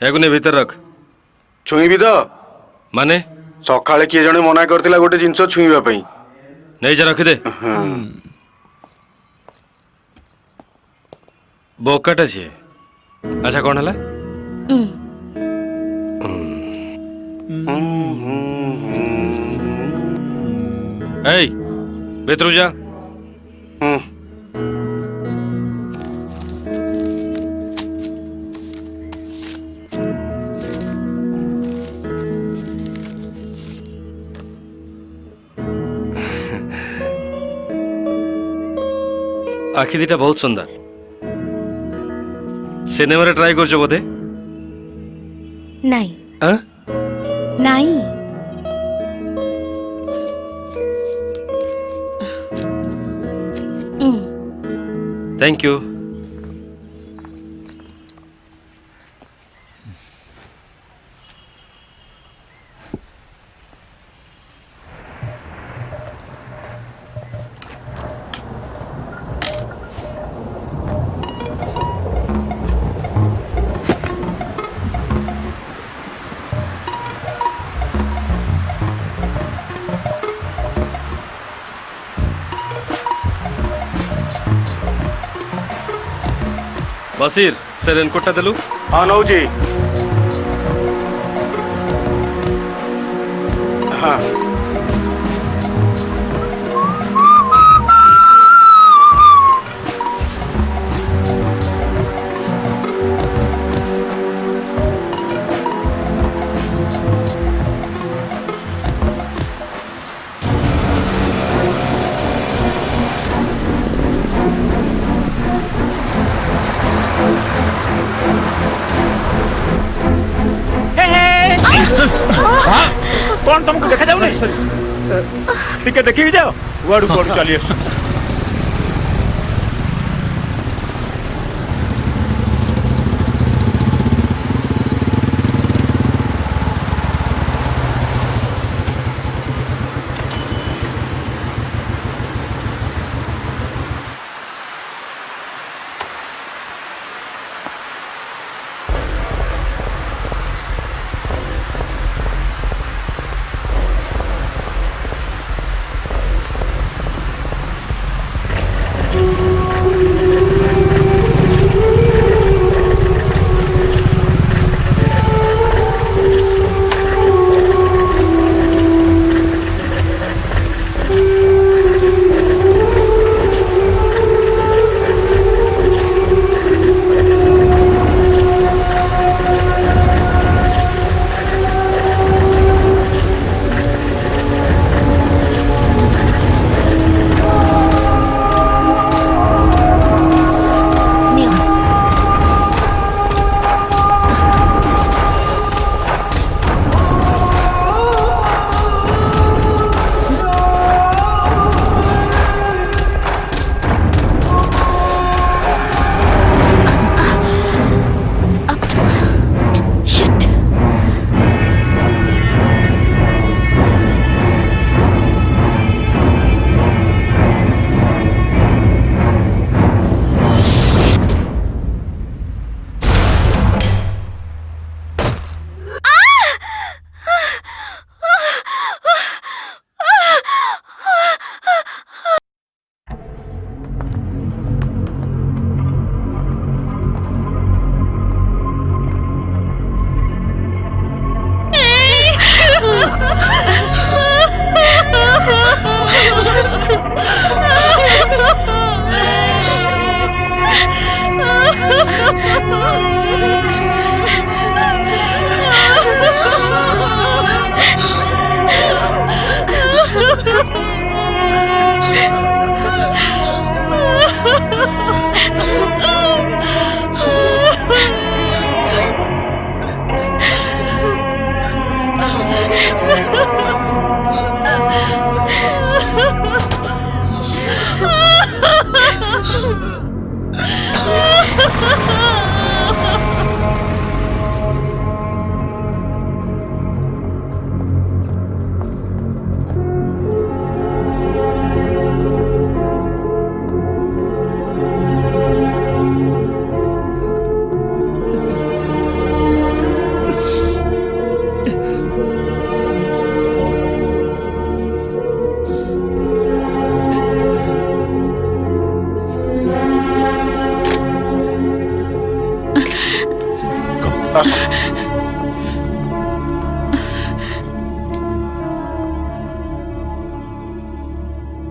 S7: एगु ने भीतर रख
S5: छुईबी तो
S7: माने
S5: सकाळे किए जणे मना करथिला गोटे जिंस छुईबा पई
S7: नहीं जा रख दे बोकाटा छे अच्छा कौन हला ए बेतरु जा आखि दीटा बहुत सुंदर सिनेमा रे ट्राई करछो बोधे
S1: नाही
S7: हां
S1: नाही
S7: थैंक यू बसीर से रेनकोटा देलु
S5: हां नौजी हां
S13: कौन तुमको देखा जाऊ नहीं टिके देखी जाओ वाडू वाडू चलिए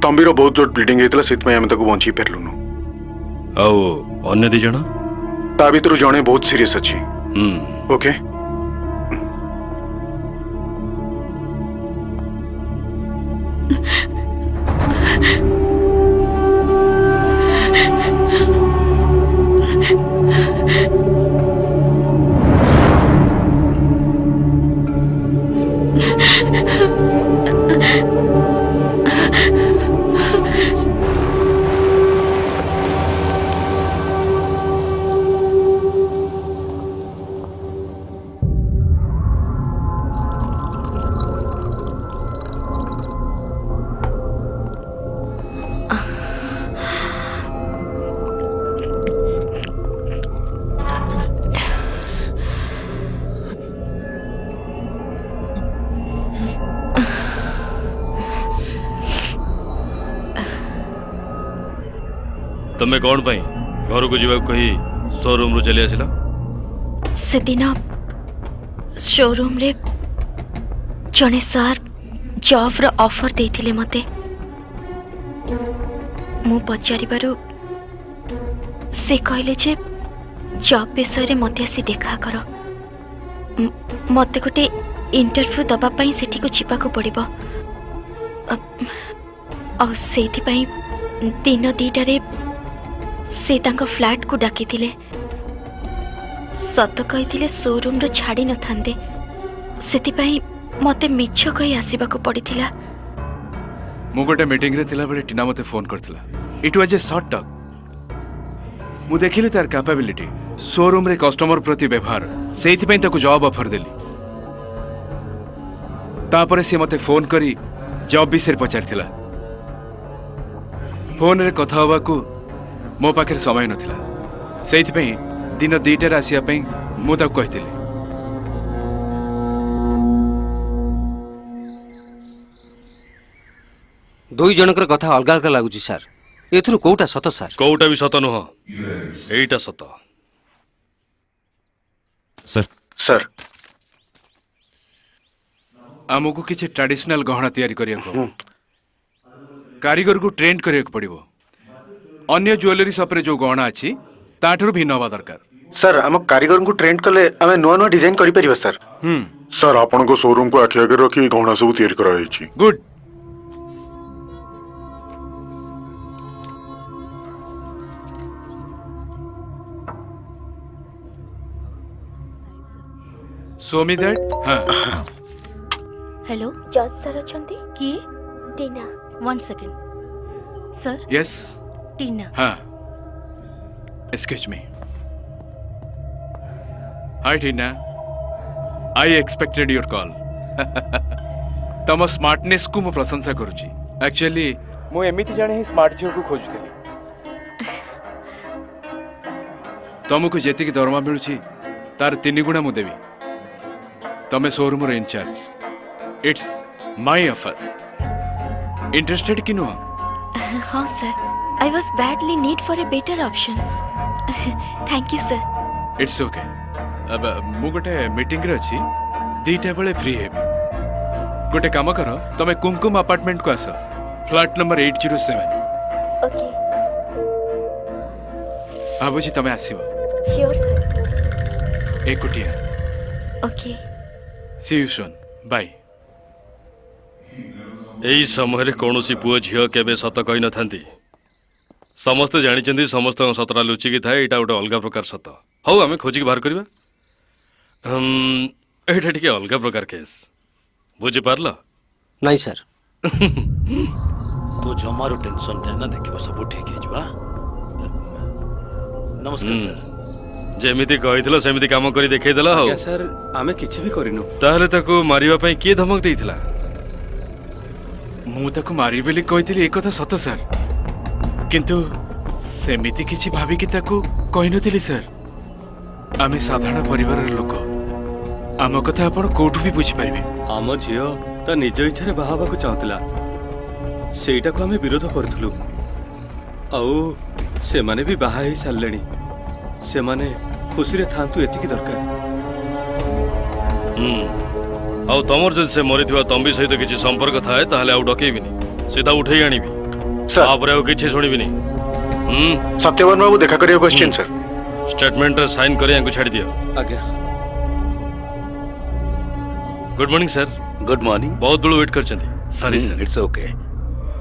S5: ତମ୍ବିର ବହୁତ ଜୋର ବ୍ଲିଡିଂ ହେଇଥିଲା, ସେଥିପାଇଁ ଆମେ ତାକୁ ବଞ୍ଚେଇ ପାରିଲୁନୁ।
S7: ଆଉ ଅନ୍ୟ ଦି ଜଣ?
S5: ତା ଭିତରୁ ଜଣେ ବହୁତ ସିରିୟସ୍ ଅଛି। ଓକେ,
S7: ତମେ କଣ ପାଇଁ ଘରକୁ ଯିବାକୁ କହି ଶୋରୁମରୁ ଚାଲି ଆସିଲ?
S9: ସେଦିନ ଶୋରୁମ୍ରେ ଜଣେ ସାର୍ ଜବ୍ର ଅଫର୍ ଦେଇଥିଲେ ମୋତେ। ମୁଁ ପଚାରିବାରୁ ସେ କହିଲେ ଯେ ଜବ୍ ବିଷୟରେ ମୋତେ ଆସି ଦେଖା କର। ମୋତେ ଗୋଟେ ଇଣ୍ଟରଭ୍ୟୁ ଦେବା ପାଇଁ ସେଠିକୁ ଯିବାକୁ ପଡ଼ିବ। ଆଉ ସେଇଥିପାଇଁ ଦିନ 2টাରେ ସେ ତାଙ୍କ ଫ୍ଲାଟ୍କୁ ଡାକିଥିଲେ। ସତ କହିଥିଲେ ଶୋରୁମ୍ର ଛାଡ଼ି ନଥାନ୍ତେ, ସେଥିପାଇଁ ମୋତେ ମିଛ କହି ଆସିବାକୁ ପଡ଼ିଥିଲା।
S4: ମୁଁ ଗୋଟେ ମିଟିଂରେ ଥିଲାବେଳେ ଟିନା ମୋତେ ଫୋନ୍ କରିଥିଲା। It was A short talk. ମୁଁ ଦେଖିଲି ତାର କ୍ୟାପାବିଲିଟି, ଶୋରୁମ୍ରେ କଷ୍ଟମର ପ୍ରତି ବ୍ୟବହାର, ସେଇଥିପାଇଁ ତାକୁ ଜବ୍ ଅଫର୍ ଦେଲି। ତାପରେ ସେ ମୋତେ ଫୋନ୍ କରି ଜବ୍ ବିଷୟରେ ପଚାରିଥିଲା। ଫୋନ୍ରେ କଥା ହେବାକୁ ମୋ ପାଖରେ ସମୟ ନଥିଲା, ସେଇଥିପାଇଁ ଦିନ 2টাରେ ଆସିବା ପାଇଁ ମୁଁ ତାକୁ କହିଥିଲି।
S6: ଦୁଇ ଜଣଙ୍କର କଥା ଅଲଗା ଅଲଗା ଲାଗୁଛି ସାର୍। ଏଥିରୁ କୋଉଟା ସତ ସାର୍?
S7: କୋଉଟା ବି ସତ ନୁହଁ, ଏଇଟା ସତ।
S5: ସାର୍
S4: ଆମକୁ କିଛି ଟ୍ରାଡିସନାଲ ଗହଣା ତିଆରି କରିବାକୁ କାରିଗରକୁ ଟ୍ରେନ୍ କରିବାକୁ ପଡ଼ିବ। ଅନ୍ୟ ଜୁଏଲାରୀ ସପ୍ରେ ଯୋଉ ଗହଣା ଅଛି ତାଠାରୁ ଭିନ୍ନ ହେବା ଦରକାର।
S5: ସାର୍, ଆମ କାରିଗରଙ୍କୁ ଟ୍ରେନ୍ କଲେ ଆମେ ନୂଆ ନୂଆ ଡିଜାଇନ୍ କରିପାରିବା ସାର୍। ସାର୍, ଆପଣଙ୍କ ଶୋରୁମ୍କୁ ଆଖି ଆଗରେ ରଖି ଗହଣା ସବୁ ତିଆରି କରାଯାଇଛି।
S4: Good. Show me that.
S1: Hello,
S9: ଜଜ୍ ସାର୍ ଅଛନ୍ତି?
S1: କିଏ?
S9: Tina.
S1: 1 second. Sir,
S4: Yes.
S1: Tina.
S4: Excuse me. Hi Tina. I expected your call. ତମ ସ୍ମାର୍ଟନେସ୍ କୁ ମୁଁ ପ୍ରଶଂସା କରୁଛି। Actually, ମୁଁ ଏମିତି ଜଣେ ହିଁ ସ୍ମାର୍ଟ ଝିଅକୁ ଖୋଜୁଥିଲି। ତମକୁ ଯେତିକି ଦରମା ମିଳୁଛି ତାର 3 ଗୁଣା ମୁଁ ଦେବି। ତମେ ଶୋରୁମର incharge. It's my offer. Interested କି ନୁହଁ?
S9: ହଁ sir, I was badly need for a better option. Thank you sir.
S4: It's okay. ମୁଁ ଗୋଟେ ମିଟିଂରେ ଅଛି, 2ଟା ବେଳେ ଫ୍ରି ହେବି। ଗୋଟେ କାମ କର, ତମେ କୁମକୁମ ଆପାର୍ଟମେଣ୍ଟକୁ ଆସ, ଫ୍ଲାଟ୍ ନମ୍ବର 807।
S9: Okay.
S4: ଭାବୁଛି ତମେ ଆସିବ।
S9: Sure sir.
S4: एकुटिया
S9: okay.
S4: See you soon bye.
S7: एई समय कौनसी पुओ झील केबे सत कही न थांती। समस्ते जानिचंदी समस्त सतरा लुचिकी थाए। एटा गोटे अलग प्रकार सत। हौ आमे खोजिक बाहर करबा। एटा टिके अलग प्रकार केस बुझी पारल
S12: नहीं सर।
S3: तू जमारो टेंशन ना देखिबो सब ठीक हे जवा। नमस्कार सर।
S7: जेमिति कहिथिलो सेमिति काम करी देखै देला हौ।
S6: ଆଜ୍ଞା ସାର୍ ଆମେ କିଛି ବି କରିନୁ।
S7: ताहले ताकू मारिबा पई किए धमक देइथिला?
S4: मु ताकू मारी बेली कहिथिली एक कथा सत सर, किंतु सेमिति किछि भाबी कि ताकू कहि नथिली सर। आमे साधारण परिवारर लोक, आम कथा आपण कोठु भी बुझी पारिबे।
S6: ଆମ ଝିଅ ତା ନିଜ ଇଚ୍ଛାରେ ବାହା ହେବାକୁ ଚାହୁଁଥିଲା, ସେଇଟାକୁ ଆମେ ବିରୋଧ କରୁଥିଲୁ। ଆଉ ସେମାନେ ବି ବାହା ହେଇ ସାରିଲେଣି। ସେମାନେ ଖୁସିରେ ଥାଆନ୍ତୁ ଏତିକି ଦରକାର।
S7: ଆଉ ତମର ଯଦି ସେ ମରିଥିବା ତମ୍ବି ସହିତ କିଛି ସମ୍ପର୍କ ଥାଏ ତାହେଲେ ଆଉ ଡକେଇବିନି, ସିଧା ଉଠେଇ ଆଣିବି। ତାପରେ ଆଉ କିଛି ଶୁଣିବିନି।
S5: सत्यवान बाबू देखा करियो क्वेश्चन सर।
S7: स्टेटमेंट रे साइन करी आंकु छाड़ी दियो।
S6: ଆଜ୍ଞା
S7: good morning sir.
S3: Good morning.
S7: बहुत बड़ वेट करछंती। Sorry sir.
S3: It's okay.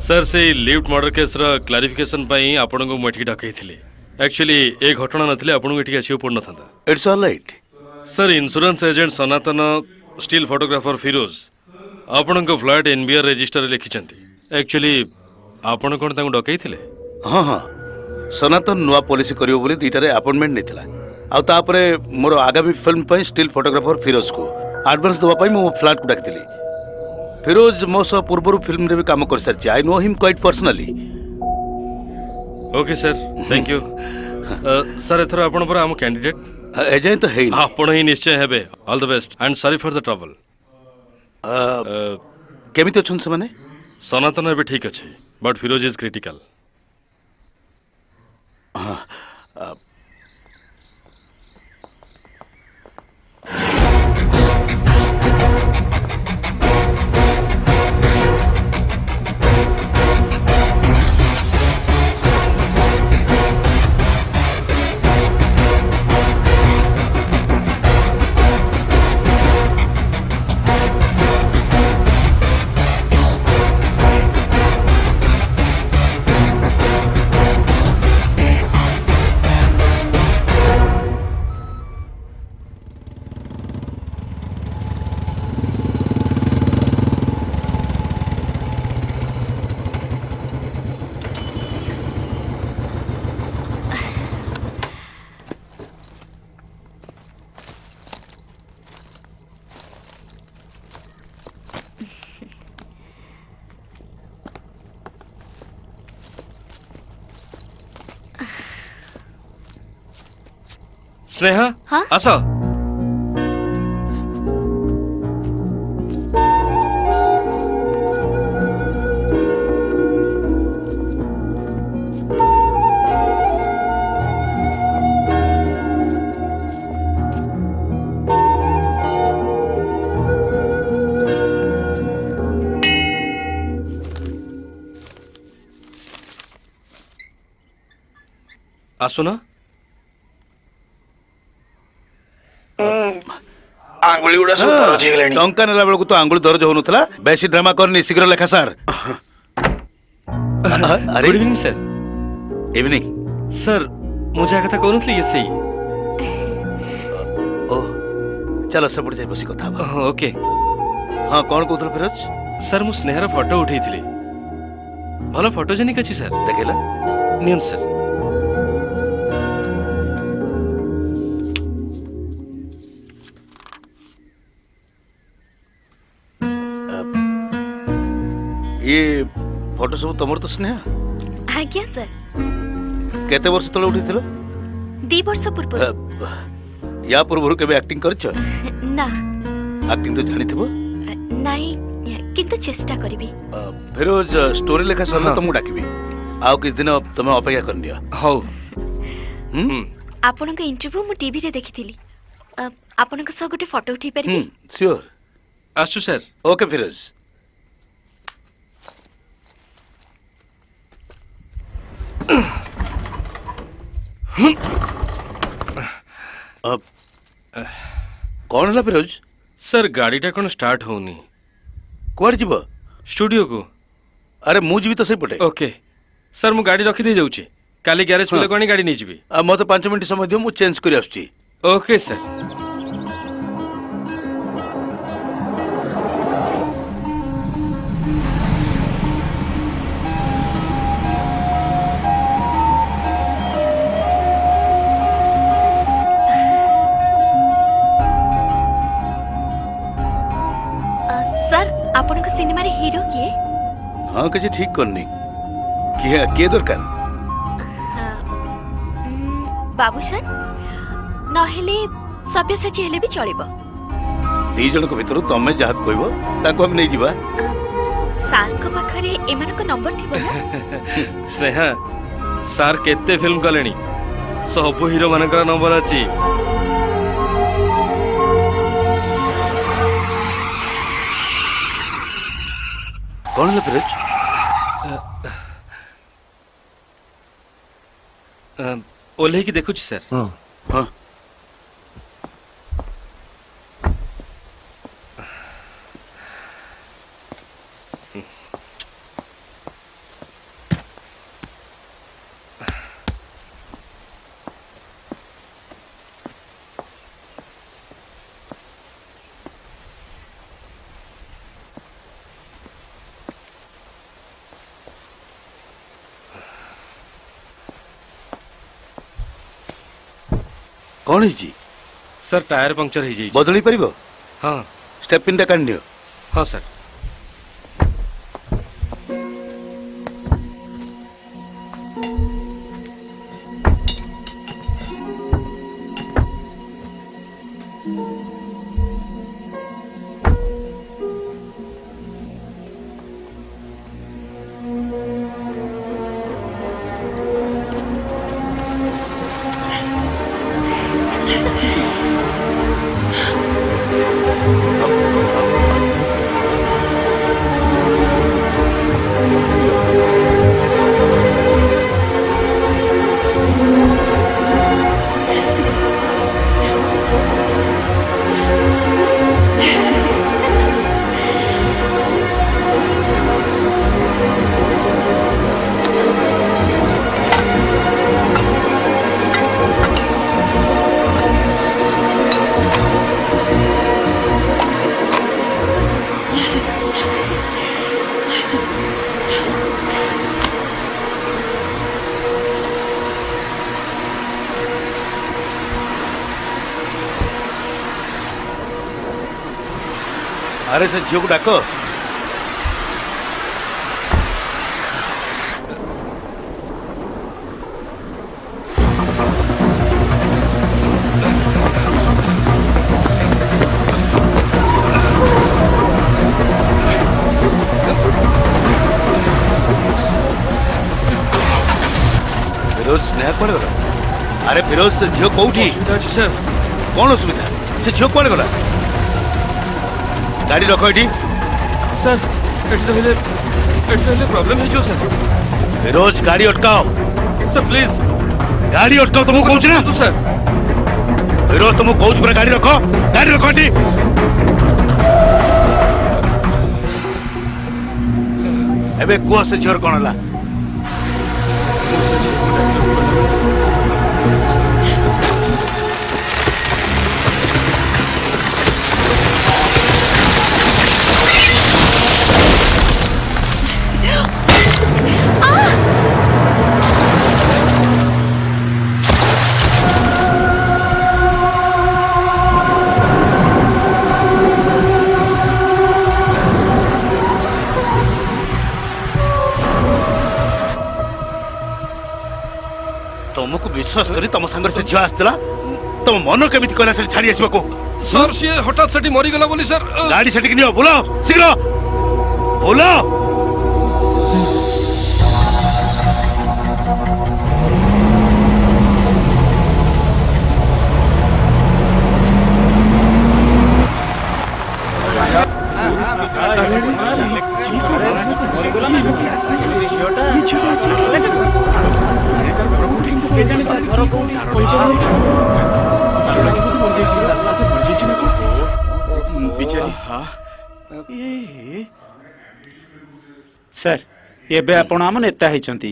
S7: Sir से लिफ्ट मर्डर केस रा क्लैरिफिकेशन पई आपन को मठी डकैथिले। एक्चुअली ए घटना नथिले आपन को एठी आसीओ पड़ नथांता।
S3: It's all right.
S7: Sir insurance agent Sanatan still photographer Firoz आपन को फ्लैट एनबीआर रजिस्टर लिखिचंती। एक्चुअली आपन कोन तांको डकैथिले?
S3: हाँ हाँ सनातन नुआ पॉलिसी करियो बोली दीटारे अपॉइंटमेंट नेथिला। आ तापरे मोर आगामी फिल्म पई स्टील फोटोग्राफर फिरोज को एडवांस दवा पई मो फ्लैट को डाकिथिली। फिरोज मो सह पूर्वरु फिल्म रे भी काम कर सारछि। I know him quite personally.
S7: Okay sir thank you. Sir एथर आपन पर हम कैंडिडेट
S3: एजाय तो हेइ
S7: आपण ही निश्चय हेबे। All the best and sorry for the trouble.
S3: केमिति अछन से माने?
S7: सनातन एबे ठीक अछि but Firoz is critical. Sneha
S9: हाँ?
S7: आसा आसुना।
S3: आंगुली गुडा सब दरज हे गेलानी। टंका नेला बेलको तो आंगुली दरज होनुतला। बेसी ड्रामा करनी शीघ्र लेखा सर। अरे
S7: good evening sir.
S3: Evening
S7: sir मुझे कथा कहनुतली ये सही।
S3: ओ चलो सब जाय बसी कथा बा।
S7: ओके
S3: हां कोन कहतल फिरोज?
S7: सर मु स्नेहर फोटो उठेइथिली। भलो फोटोजेनिक अछि सर।
S3: देखेला
S7: नियन सर।
S3: ये फोटो सब तमर तो स्नेहा?
S9: आज्ञा सर।
S3: केते वर्ष तले उठिथिलो?
S9: 2 वर्ष पूर्व।
S3: या पूर्वरु केबे एक्टिंग करछ?
S9: ना।
S3: एक्टिंग तो जानिथिबो?
S9: नहीं किंतु चेष्टा करिबी।
S3: फिरोज स्टोरी लेखा सरला तुमु डाकिबी। आउ किछ दिन तमे अपेक्षा करनिया।
S7: हौ
S9: आपनका इंटरव्यू मु टीवी रे देखिथिली। आपनका सह गोटे फोटो उठै परिबी?
S3: श्योर।
S7: आसु सर।
S3: ओके फिरोज। अब कौन है फिरोज?
S7: सर गाड़ीटा कौन स्टार्ट होनी
S3: कुआड़ जीव?
S7: स्टूडियो को।
S3: अरे मु जीवी तो सही पटे।
S7: ओके सर मु गाड़ी रखी दे जाऊँ काली ग्यारेज पे लगवानी गाड़ी नहीं जीवी।
S3: मत 5 मिनट समय दियो मु चेंज कर आसुची।
S7: Okay sir.
S9: सर आपन को सिनेमा रे हीरो किए?
S3: हाँ किसी ठीक करनी किए दरकार?
S9: बाबूशान नहेले सब्यसाची हेले भी चलिबो।
S3: दी जन को भीतर तमे जहा कहबो ताको हम नहीं जीवा।
S9: सार को पाखरे एमान को नंबर थिबो ना?
S7: स्नेहा सार केते फिल्म कलेनी सब हीरो मानकर नंबर अछि।
S3: कौन है फिरोज?
S7: ओल्हे की देखुछ सर।
S3: हाँ हाँ कौन है जी?
S7: सर टायर पंक्चर हो जाइए।
S3: बदली परिबो?
S7: हाँ
S3: स्टेप पिन टा काढनियो।
S7: हाँ सर।
S3: अरे से झील को डाको। फिरोज स्नेहा कौन गला? अरे फिरोज से झील कौटी?
S7: असुविधा अछि सर।
S3: कौन असुविधा? से झील कौन गला? गाड़ी रखो एठी।
S7: सर एठी रहले प्रॉब्लम है जो सर।
S3: फिरोज गाड़ी अटकाओ।
S7: सर प्लीज
S3: गाड़ी अटकाओ तुमको कहूछ ना।
S7: तू सर
S3: फिरोज तुमको कहूछ पूरा गाड़ी रखो एठी। एबे कुआ से झोर कोन हला? तुमको विश्वास करी तुम संग से झील आसला तुम मन केमिति कहला से छाड़ी आसबा को?
S7: सर सी हठात सेठी मरी गला बोली सर।
S3: गाड़ी सेठी नियो बोलो शीघ्र बोलो।
S13: घर ସାର୍ ଏବେ ଆପଣ ଆମ ନେତା ହେଇଛନ୍ତି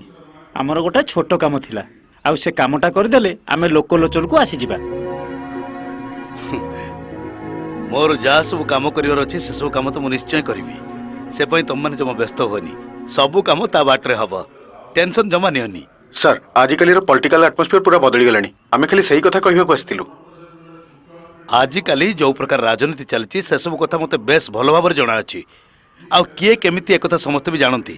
S13: ଆମର ଗୋଟେ ଛୋଟ କାମ ଥିଲା ଆଉ ସେ କାମଟା କରିଦେଲେ ଆମେ ଲୋକଲୋଚନକୁ ଆସିଯିବା
S3: ମୋର ଯାହା ସବୁ କାମ କରିବାର ଅଛି ସେସବୁ କାମ ତ ମୁଁ ନିଶ୍ଚୟ କରିବି ସେ ପାଇଁ ତମମାନେ ଜମା ବ୍ୟସ୍ତ ହୁଅନି ସବୁ କାମ ତା ବାଟରେ ହବ ଟେନସନ ଜମା ନିଅନି
S5: ସାର୍ ଆଜିକାଲିର ପଲିଟିକାଲ ଆଟମୋସ୍ଫିୟର ପୁରା ବଦଳିଗଲାଣି ଆମେ ଖାଲି ସେଇ କଥା କହିବାକୁ ଆସିଥିଲୁ
S3: ଆଜିକାଲି ଯୋଉ ପ୍ରକାର ରାଜନୀତି ଚାଲିଛି ସେସବୁ କଥା ମୋତେ ବେଶ ଭଲ ଭାବରେ ଜଣାଅଛି ଆଉ କିଏ କେମିତି ଏକଥା ସମସ୍ତେ ବି ଜାଣନ୍ତି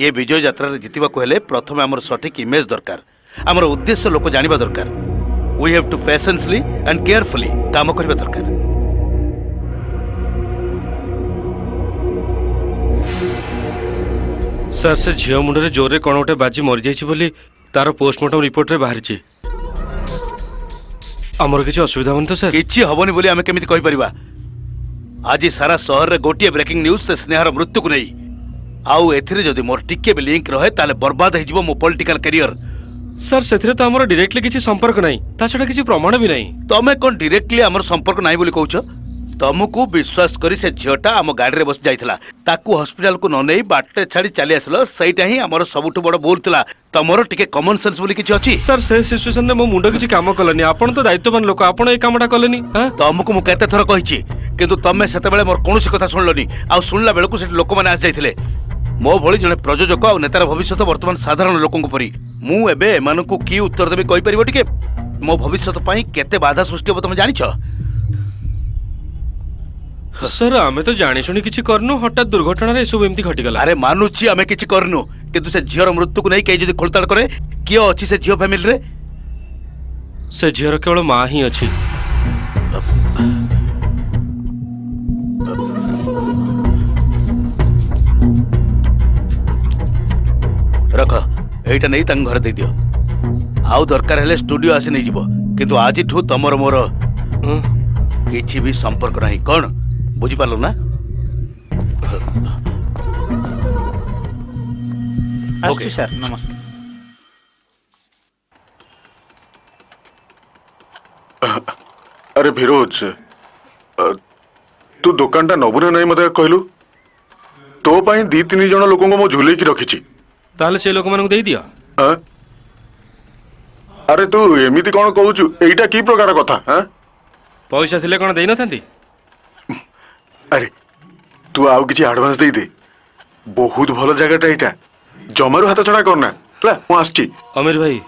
S3: ଏ ବିଜୟ ଯାତ୍ରାରେ ଜିତିବାକୁ ହେଲେ ପ୍ରଥମେ ଆମର ସଠିକ୍ ଇମେଜ୍ ଦରକାର ଆମର ଉଦ୍ଦେଶ୍ୟ ଲୋକ ଜାଣିବା ଦରକାର we have to patiently and carefully काम करबा दरकार
S7: सर से झियो मुंडरे जोरे कोन गोटे बाजी मरि जाइछि बोली तार पोस्टमार्टम रिपोर्ट रे बाहरिछि हमर किछि असुविधा होन तो सर
S3: किछि हबनी बोली हमें केमिति कहि परिबा आज सारा शहर रे गोटिए ब्रेकिंग न्यूज से स्नेहर मृत्यु को नहीं आउ एथिरे जदि मोर टिके भी लिंक रहे ताले बर्बाद हो जिवो मो पॉलिटिकल करियर
S7: सर सेथिरे तो हमर डायरेक्टली किछि संपर्क नाही ता छडा किछि प्रमाण भी नाही
S3: तमे कोन डायरेक्टली हमर संपर्क नाही बोली कहउछ तुमको विश्वास करी से झियोटा आम गाड़ी रे बस जाइथिला ताकू हॉस्पिटल को न नहीं बाटे छाड़ी चली आसलो सहीटा ही हमर सबुठ बड़ भूल थिला तमरो टिके कॉमन सेंस बोली किछि अछि
S7: सर से सिचुएशन ने मो मुंड किछि काम करलनी आपण तो दायित्ववान लोक आपण ए कामटा करलनी हां
S3: तुमको मु केते थर कहिछि किंतु तमे सेते बेले मोर कोनोसी कथा सुनलनी आ सुनला बेलकु से लोक माने आस जाइथिले मो भली जने प्रयोजक आ नेतार भविष्य वर्तमान साधारण लोकन परी मु एबे एमानकु की उत्तर देबे कहि परिबो टिके मो भविष्य पई केते बाधा सृष्टि हो तुम जानिछ
S7: सर आमे तो जानि सुनी किछि करनु हठात दुर्घटना रे सब एमती घटी गला
S3: अरे मानुछि आमे किछि करनु किंतु से झियर मृत्यु को नै के जदी खोलताड़ करे कियो अछि से झियो फैमिली रे
S7: से झियर केवल मां ही अछि
S3: रख एटा नै तंग घर दे दियो आउ दरकार हेले स्टूडियो आसी नै जिवो किंतु आज ठू तमर मोर किछि भी संपर्क नाही कोन बुझी पालो ना
S13: ओके सर नमस्ते
S5: अरे फिरोज तू दुकानटा नबुना नहीं मते कहलु तो पाई दी तीन जन लोक मो झुले की रखिछि
S7: ताले से लोक मानू दे दिया
S5: अरे तू एमिति कोन कहूछु एइटा की प्रकार कथा हैं
S7: पैसा थिले कोन देई नथांती
S5: अरे तू आउ किछि एडवांस दे दे बहुत भलो जगहटा एइटा जमारू हाथ छडा करना ला मु आछी
S7: अमीर भाई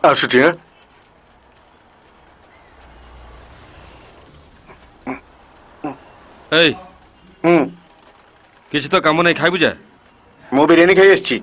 S5: आछी हैं
S7: ए किछि तो काम नै खाइबु जा
S5: मु बिरयानी खाई आछी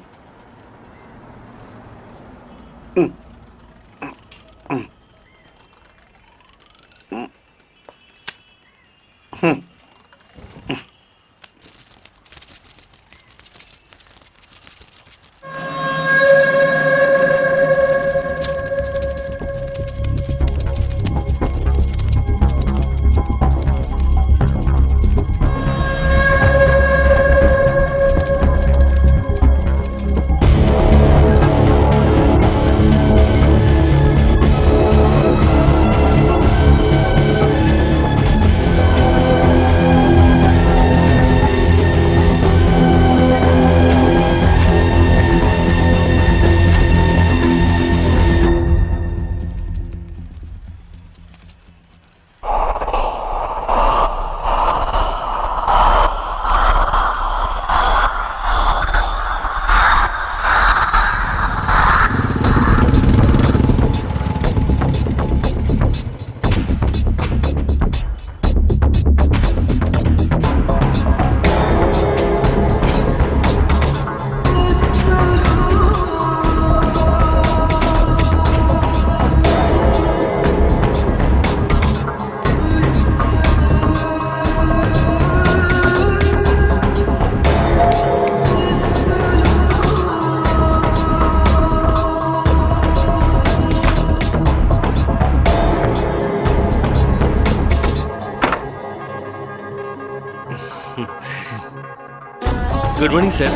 S7: गुड मॉर्निंग सर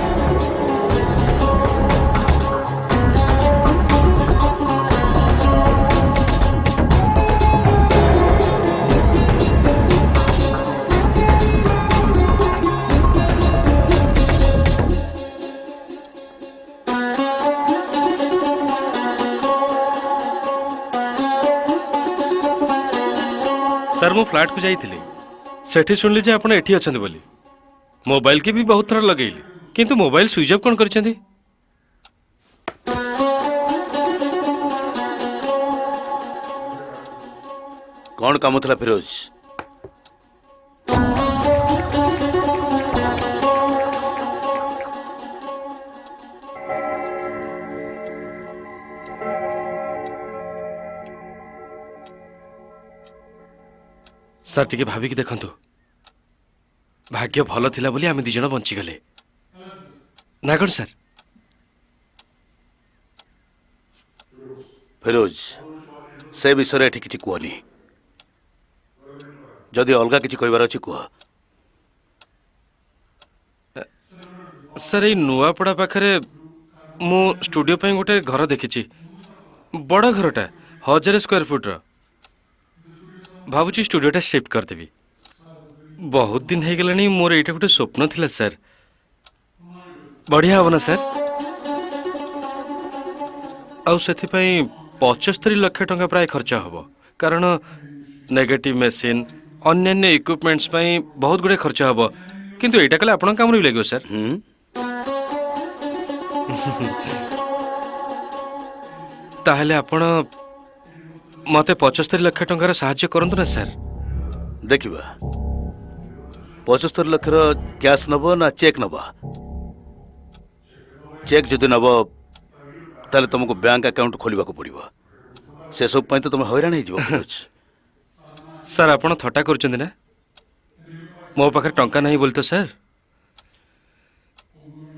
S7: सर मु फ्लैट को जाइଥିଲି सेठी सुनली जे आपण एठी अछंती बोली मोबाइल के भी बहुत थर लगेइली किंतु मोबाइल स्विच ऑफ कोन करछंती
S3: कौन काम था फिरोज?
S7: सर टिके भाभी की देखंतु भाग्य भल थिला बोली आमे दिजण बंची गले ना कौन सर?
S3: फिरोज से विषय एठी किछि कहनी जदि अलगा किछि कहबार अछि कह।
S7: सर ये नुआपड़ा पाखरे मु स्टूडियो पे गोटे घर देखी बड़ घरटा 1000 स्क्वायर फुट भावुची स्टूडियोटा शिफ्ट करदेवी बहुत दिन हो गलानी मोर एटा गोटे स्वप्न थिला सर बढ़िया हम ना सर आउ सेथि पई 75 लाख टंका प्राय खर्च हबो कारण नेगेटिव मशीन अन्य इक्विपमेंट्स पई बहुत गुडे खर्च हबो किंतु एटा कले आपन काम रे लागो सर। ताहले आपण मते 75 लाख टंकार साहाय्य करंतु ना सर।
S3: देखिबा 75 लाख कैश नब ना चेक नब? चेक जदि नब ताले तुमको बैंक अकाउंट खोलिबा को पड़िबो से सब पई तो तुम हैरान हे जिवो।
S7: सर आपण थटा करचंदी ना मो पाखर टंका नहीं बोलते सर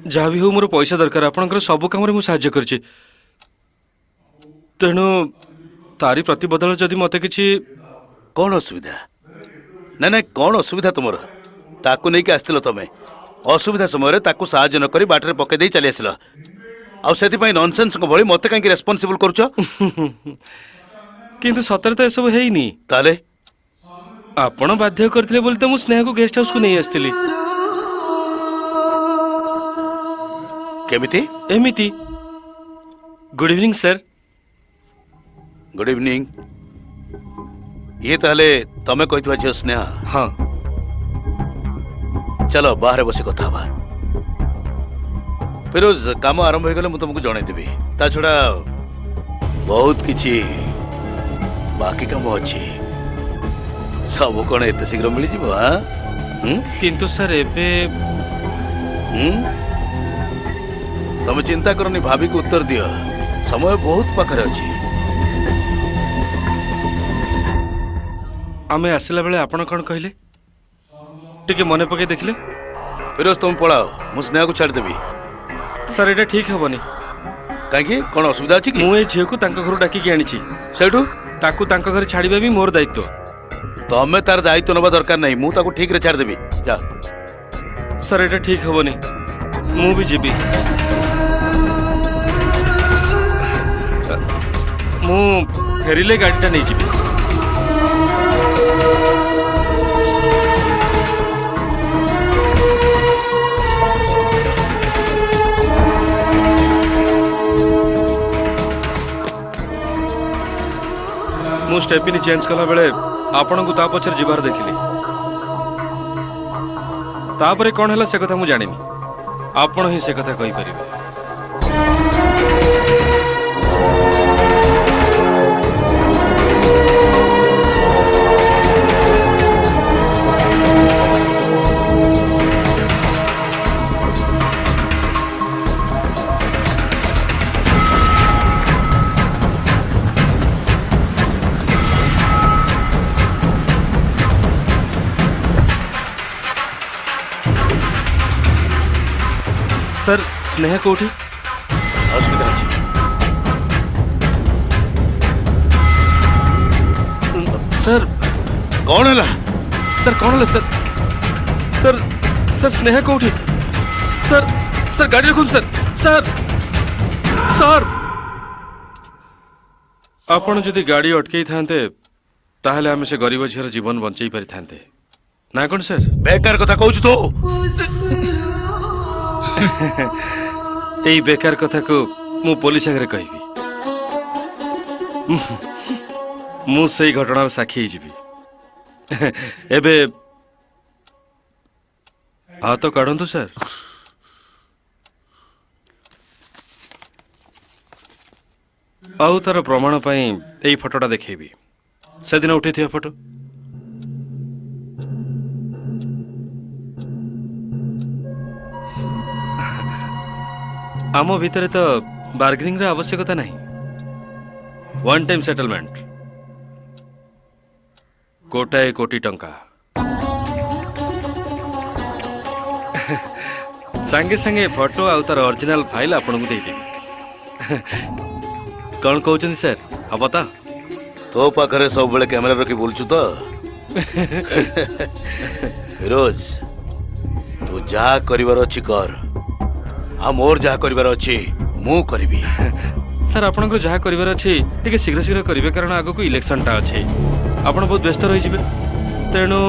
S7: जहाँ भी हो मोर पैसा दरकार आपनकर सब काम रे मु साहाय्य करची तेणु तारी प्रतिबदल जदि मते किछि
S3: कौन असुविधा ना ना कौन असुविधा तुमर ताकू नहीं के आस्तिलो तमे असुविधा समय रे ताकू साहाय्य न करी बाटरे पके देई चली आसिलो आ सेति पई नॉनसेंस को भली मते काई रेस्पोंसिबल करछो
S7: किंतु सतर तो सब हेइनी
S3: ताले
S7: आपण बाध्य करथिले बोलते मु स्नेह को गेस्ट हाउस को नहीं आस्तिली
S3: केमिति
S7: एमिति। Good evening sir.
S3: Good evening. ये ताले तमे कहितबा जे स्नेहा?
S7: हाँ
S3: चलो बाहर बसे कथा बा फिरोज काम आरंभ हो गले मु तुमको जणाई देबी ता छडा बहुत किछि बाकी काम अछि सब कोन एते शीघ्र मिली जीवो। हां
S7: किंतु सर एबे
S3: तमे चिंता करनी भाभी को उत्तर दियो समय बहुत पाखरे अछि।
S7: आमे आसिला बेले आपण कोन कहले टिके मने पके देखले?
S3: फिरोज तुम पळाओ मु स्नेहा को छाड़ देबी।
S7: सर एटा ठीक हबनी
S3: काहे कोन असुविधा अछि कि?
S7: मु ए झियो को तांका घर डाकी के आनिची
S3: सेठू
S7: ताकू तांका घर छाड़ीबे भी मोर दायित्व।
S3: तमे तार दायित्व नबा दरकार नहीं मु ताको ठीक रे छाड़ देबी जा।
S7: सर एटा ठीक हबनी मु भी जीबी मु फेरिले गाड़ीटा नहीं जीबी। मु स्टेपिनी चेंज कला बेले आपण को ता पछर जीवार देखिली तापरे कौन है से कथा मु जानिनी आपण ही से कथा कहि परिबे। सर स्नेह कोठी
S3: असुविधा अछि
S7: सर
S3: कौन हला?
S7: सर कौन है सर? सर सर स्नेह कोठी सर सर गाड़ी रखुन सर सर सर आपण जदि गाड़ी अटकई थांते ताहले आमे से गरीब झीर जीवन बंचई पारि थांते ना कोन सर?
S3: बेकार कथा कहू तो
S7: यही बेकार कथा को मु पुलिस आगे कहबी मु से घटनार साक्षी जीवी ଏବେ ହାତ କାଢ଼ନ୍ତୁ ସାର୍। ଆଉ ତାର ପ୍ରମାଣ ପାଇଁ ଏଇ ଫଟୋଟା ଦେଖେଇବି, ସେଦିନ ଉଠେଇଥିବା ଫଟୋ। ଆମ ଭିତରେ ତ ବାର୍ଗେନିଂର ଆବଶ୍ୟକତା ନାହିଁ। ୱାନ୍ ଟାଇମ୍ ସେଟଲମେଣ୍ଟ, ଗୋଟାଏ କୋଟି ଟଙ୍କା। ସାଙ୍ଗେ ସାଙ୍ଗେ ଫଟୋ ଆଉ ତାର ଅରିଜିନାଲ ଫାଇଲ ଆପଣଙ୍କୁ ଦେଇଦେବି। କ'ଣ କହୁଛନ୍ତି ସାର୍, ହବ ତ?
S3: ତୋ ପାଖରେ ସବୁବେଳେ କ୍ୟାମେରା ରଖି ବୁଲୁଛୁ ତ? ଫିରୋଜ, ତୁ ଯାହା କରିବାର ଅଛି କର, ଆଉ ମୋର ଯାହା କରିବାର ଅଛି ମୁଁ କରିବି।
S7: ସାର୍ ଆପଣଙ୍କର ଯାହା କରିବାର ଅଛି ଟିକେ ଶୀଘ୍ର ଶୀଘ୍ର କରିବେ, କାରଣ ଆଗକୁ ଇଲେକ୍ସନଟା ଅଛି। ଆପଣ ବହୁତ ବ୍ୟସ୍ତ ରହିଯିବେ, ତେଣୁ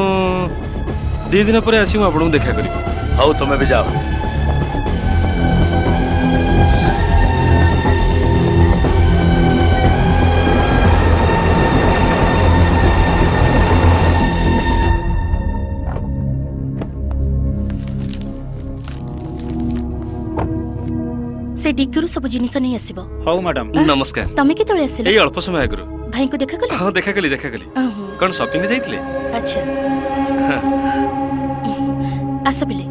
S7: 2 ଦିନ ପରେ ଆସି ମୁଁ ଆପଣଙ୍କୁ ଦେଖା କରିବି।
S3: ହଉ, ତମେ ବି ଯାଅ।
S1: ସେ ଡିକିରୁ ସବୁ ଜିନିଷ ନେଇ ଆସିବ।
S13: ହଉ ମ୍ୟାଡାମ।
S7: ନମସ୍କାର।
S1: ତମେ କେତେବେଳେ ଆସିଲ?
S7: ଏଇ ଅଳ୍ପ ସମୟ ଆଗରୁ।
S1: ଭାଇଙ୍କୁ ଦେଖା କଲ?
S7: ହଁ, ଦେଖାକଲି। କ'ଣ ସପିଂରେ ଯାଇଥିଲେ?
S1: ଆଚ୍ଛା, ଆସ ପିଲେ।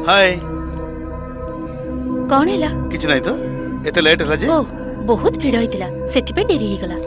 S3: ହାय।
S1: କ'ଣ ହେଲା?
S3: କିଛି ନାହିଁ ତ, ଏତେ ଲେଟ୍ ହେଲା ଯେ?
S1: ଓ, ବହୁତ ଭିଡ଼ ହେଇଥିଲା, ସେଥିପାଇଁ ଡେରି ହେଇଗଲା।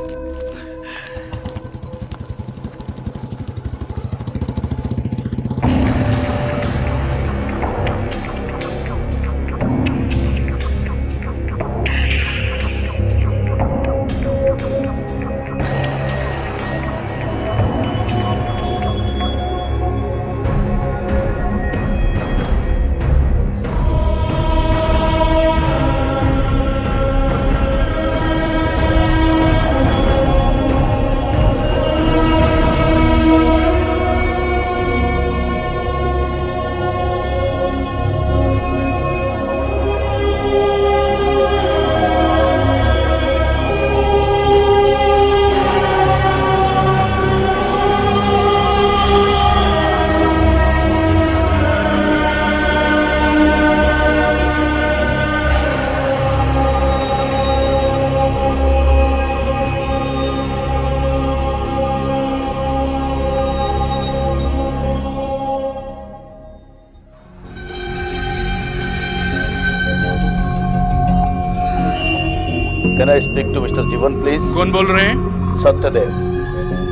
S3: Can I speak to Mr. जीवन प्लीज?
S4: कौन बोल रहे हैं?
S3: सत्यदेव।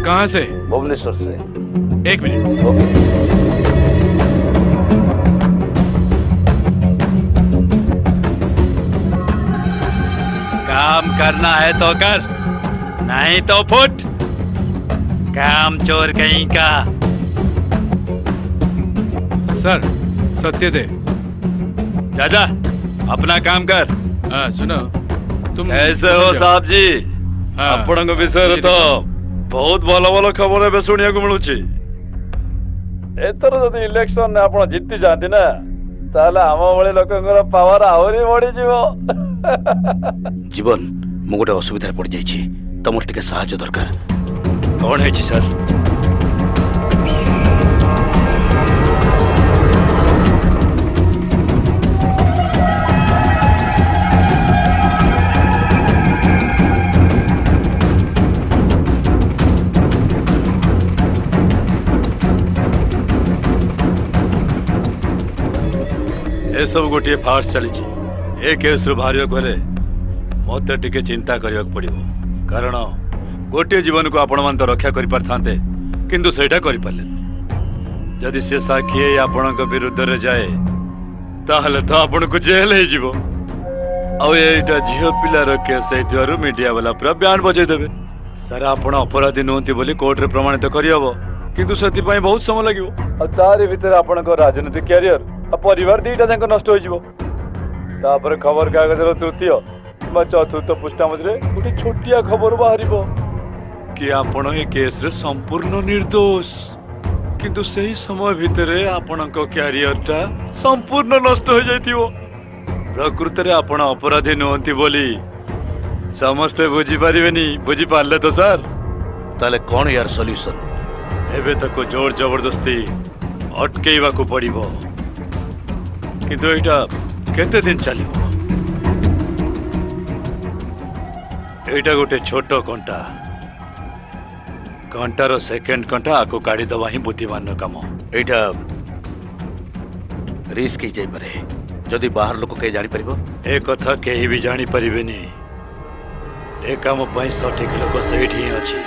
S4: कहाँ से?
S3: भुवनेश्वर से।
S4: 1 मिनट।
S3: ओके।
S2: काम करना है तो कर, नहीं तो फुट। काम चोर कहीं का।
S4: सर, सत्यदेव।
S2: दादा, अपना काम कर।
S4: हाँ, सुनो, तुम
S2: कैसे हो साहब जी?
S4: हाँ।
S2: ଆପଣଙ୍କ ବିଷୟରେ ତ ବହୁତ ଭଲ ଭଲ ଖବର ଏବେ ଶୁଣିବାକୁ ମିଳୁଛି। ଏଥର ଯଦି ଇଲେକ୍ସନରେ ଆପଣ ଜିତି ଯାଆନ୍ତି ନା, ତାହେଲେ ଆମ ଭଳି ଲୋକଙ୍କର ପାୱାର ଆହୁରି ବଢିଯିବ।
S3: जीवन, ମୁଁ ଗୋଟେ ଅସୁବିଧାରେ ପଡ଼ିଯାଇଛି, ତମର ଟିକେ ସାହାଯ୍ୟ ଦରକାର।
S2: କ'ଣ ହେଇଛି ସାର୍? ଏସବୁ ଗୋଟିଏ ଫାର୍ସ ଚାଲିଛି। ଏ କେସ୍ରୁ ବାହାରିବାକୁ ହେଲେ ମୋତେ ଟିକେ ଚିନ୍ତା କରିବାକୁ ପଡ଼ିବ, କାରଣ ଗୋଟିଏ ଜୀବନକୁ ଆପଣମାନେ ତ ରକ୍ଷା କରିପାରିଥାନ୍ତେ, କିନ୍ତୁ ସେଇଟା କରିପାରିଲେନି। ଯଦି ସେ ସାକ୍ଷୀ ହେଇ ଆପଣଙ୍କ ବିରୁଦ୍ଧରେ ଯାଏ, ତାହେଲେ ତ ଆପଣଙ୍କୁ ଜେଲ୍ ହେଇଯିବ। ଆଉ ଏଇଟା ଝିଅ ପିଲାର କେସ୍ ହେଇଥିବାରୁ ମିଡିଆ ବାଲା ପୁରା ବ୍ୟାଣ୍ଡ ବଜେଇଦେବେ। ସାର୍, ଆପଣ ଅପରାଧୀ ନୁହନ୍ତି ବୋଲି କୋର୍ଟରେ ପ୍ରମାଣିତ କରିହେବ, କିନ୍ତୁ ସେଥିପାଇଁ ବହୁତ ସମୟ ଲାଗିବ। ଆଉ ତାରି ଭିତରେ ଆପଣଙ୍କ ରାଜନୈତିକ କ୍ୟାରିୟର ଆଉ ପରିବାର ଦିଟା ଯାକ ନଷ୍ଟ ହୋଇଯିବ। ତାପରେ ଖବର କାଗଜର ତୃତୀୟ କିମ୍ବା ଚତୁର୍ଥ ପୃଷ୍ଠା ମଝିରେ ଗୋଟେ ଛୋଟିଆ ଖବର ବାହାରିବ କି ଆପଣ ଏ କେସ୍ରେ ସମ୍ପୂର୍ଣ୍ଣ ନିର୍ଦ୍ଦୋଷ, କିନ୍ତୁ ସେହି ସମୟ ଭିତରେ ଆପଣଙ୍କ କ୍ୟାରିୟରଟା ସମ୍ପୂର୍ଣ୍ଣ ନଷ୍ଟ ହୋଇଯାଇଥିବ। ପ୍ରକୃତରେ ଆପଣ ଅପରାଧୀ ନୁହନ୍ତି ବୋଲି ସମସ୍ତେ ବୁଝିପାରିବେନି। ବୁଝିପାରିଲେ ତ ସାର୍?
S3: ତାହେଲେ କ'ଣ ୟାର ସଲ୍ୟୁସନ୍?
S2: ଏବେ ତାକୁ ଜୋର ଜବରଦସ୍ତି ଅଟକେଇବାକୁ ପଡ଼ିବ, କିନ୍ତୁ ଏଇଟା କେତେ ଦିନ ଚାଲିବ? ଏଇଟା ଗୋଟେ ଛୋଟ କଣ୍ଟା, କଣ୍ଟାର ସେକେଣ୍ଡ କଣ୍ଟା ଆକୁ କାଢିଦେବା ହିଁ ବୁଦ୍ଧିମାନର କାମ।
S3: ଏଇଟା ରିସ୍କ ହେଇଯାଇପାରେ ଯଦି ବାହାର ଲୋକ କେହି ଜାଣିପାରିବ।
S2: ଏ କଥା କେହି ବି ଜାଣିପାରିବେନି। ଏ କାମ ପାଇଁ ସଠିକ ଲୋକ ସେଇଠି ହିଁ ଅଛି।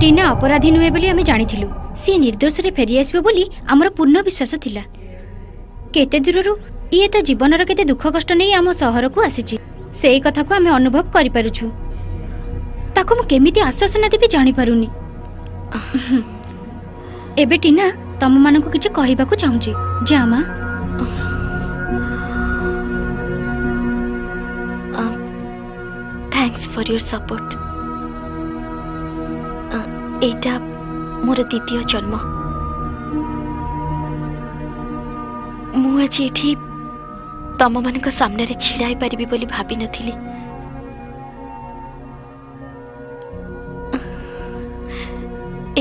S11: ଟିନା ଅପରାଧୀ ନୁହେଁ ବୋଲି ଆମେ ଜାଣିଥିଲୁ। ସିଏ ନିର୍ଦ୍ଦୋଷରେ ଫେରିଆସିବ ବୋଲି ଆମର ପୂର୍ଣ୍ଣ ବିଶ୍ୱାସ ଥିଲା। କେତେ ଦୂରରୁ ଇଏ ତା ଜୀବନର କେତେ ଦୁଃଖ କଷ୍ଟ ନେଇ ଆମ ସହରକୁ ଆସିଛି, ସେଇ କଥାକୁ ଆମେ ଅନୁଭବ କରିପାରୁଛୁ। ତାକୁ ମୁଁ କେମିତି ଆଶ୍ୱାସନା ଦେବି ଜାଣିପାରୁନି। ଏବେ ଟିନା ତମମାନଙ୍କୁ କିଛି କହିବାକୁ ଚାହୁଁଛି। ଯା ମା।
S9: Thanks for your support. এইটা মোর দ্বিতীয় জন্ম। ମୁଁ ଆଜି ଏଠି ତମମାନଙ୍କ ସାମ୍ନାରେ ଛିଡ଼ା ହେଇପାରିବି ବୋଲି ଭାବିନଥିଲି।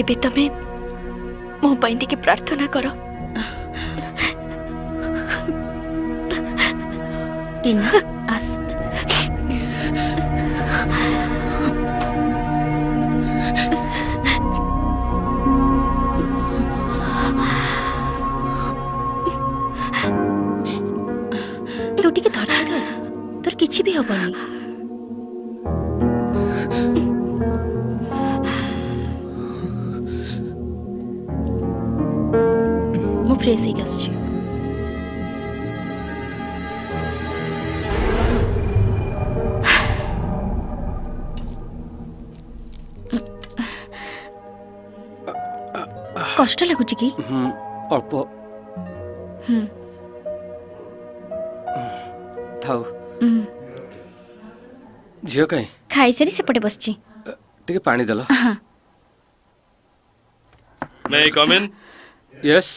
S9: ଏବେ ତମେ ମୋ ପାଇଁ ଟିକେ ପ୍ରାର୍ଥନା କର।
S1: ଟିନା ଆସ। ତୁ ଟିକେ ଧୈର୍ଯ୍ୟ ଧର, ତୋର କିଛି ବି ହବନି। ମୁଁ ଫ୍ରେଶ ହେଇକି ଆସୁଛି।
S11: କଷ୍ଟ ଲାଗୁଛି କି?
S6: ଅଳ୍ପ ଥାଉ। ଝିଅ କାହିଁ?
S11: ଖାଇସାରି ସେପଟେ ବସିଛି।
S6: ଟିକେ ପାଣି ଦେଲ।
S7: May I come in?
S6: Yes.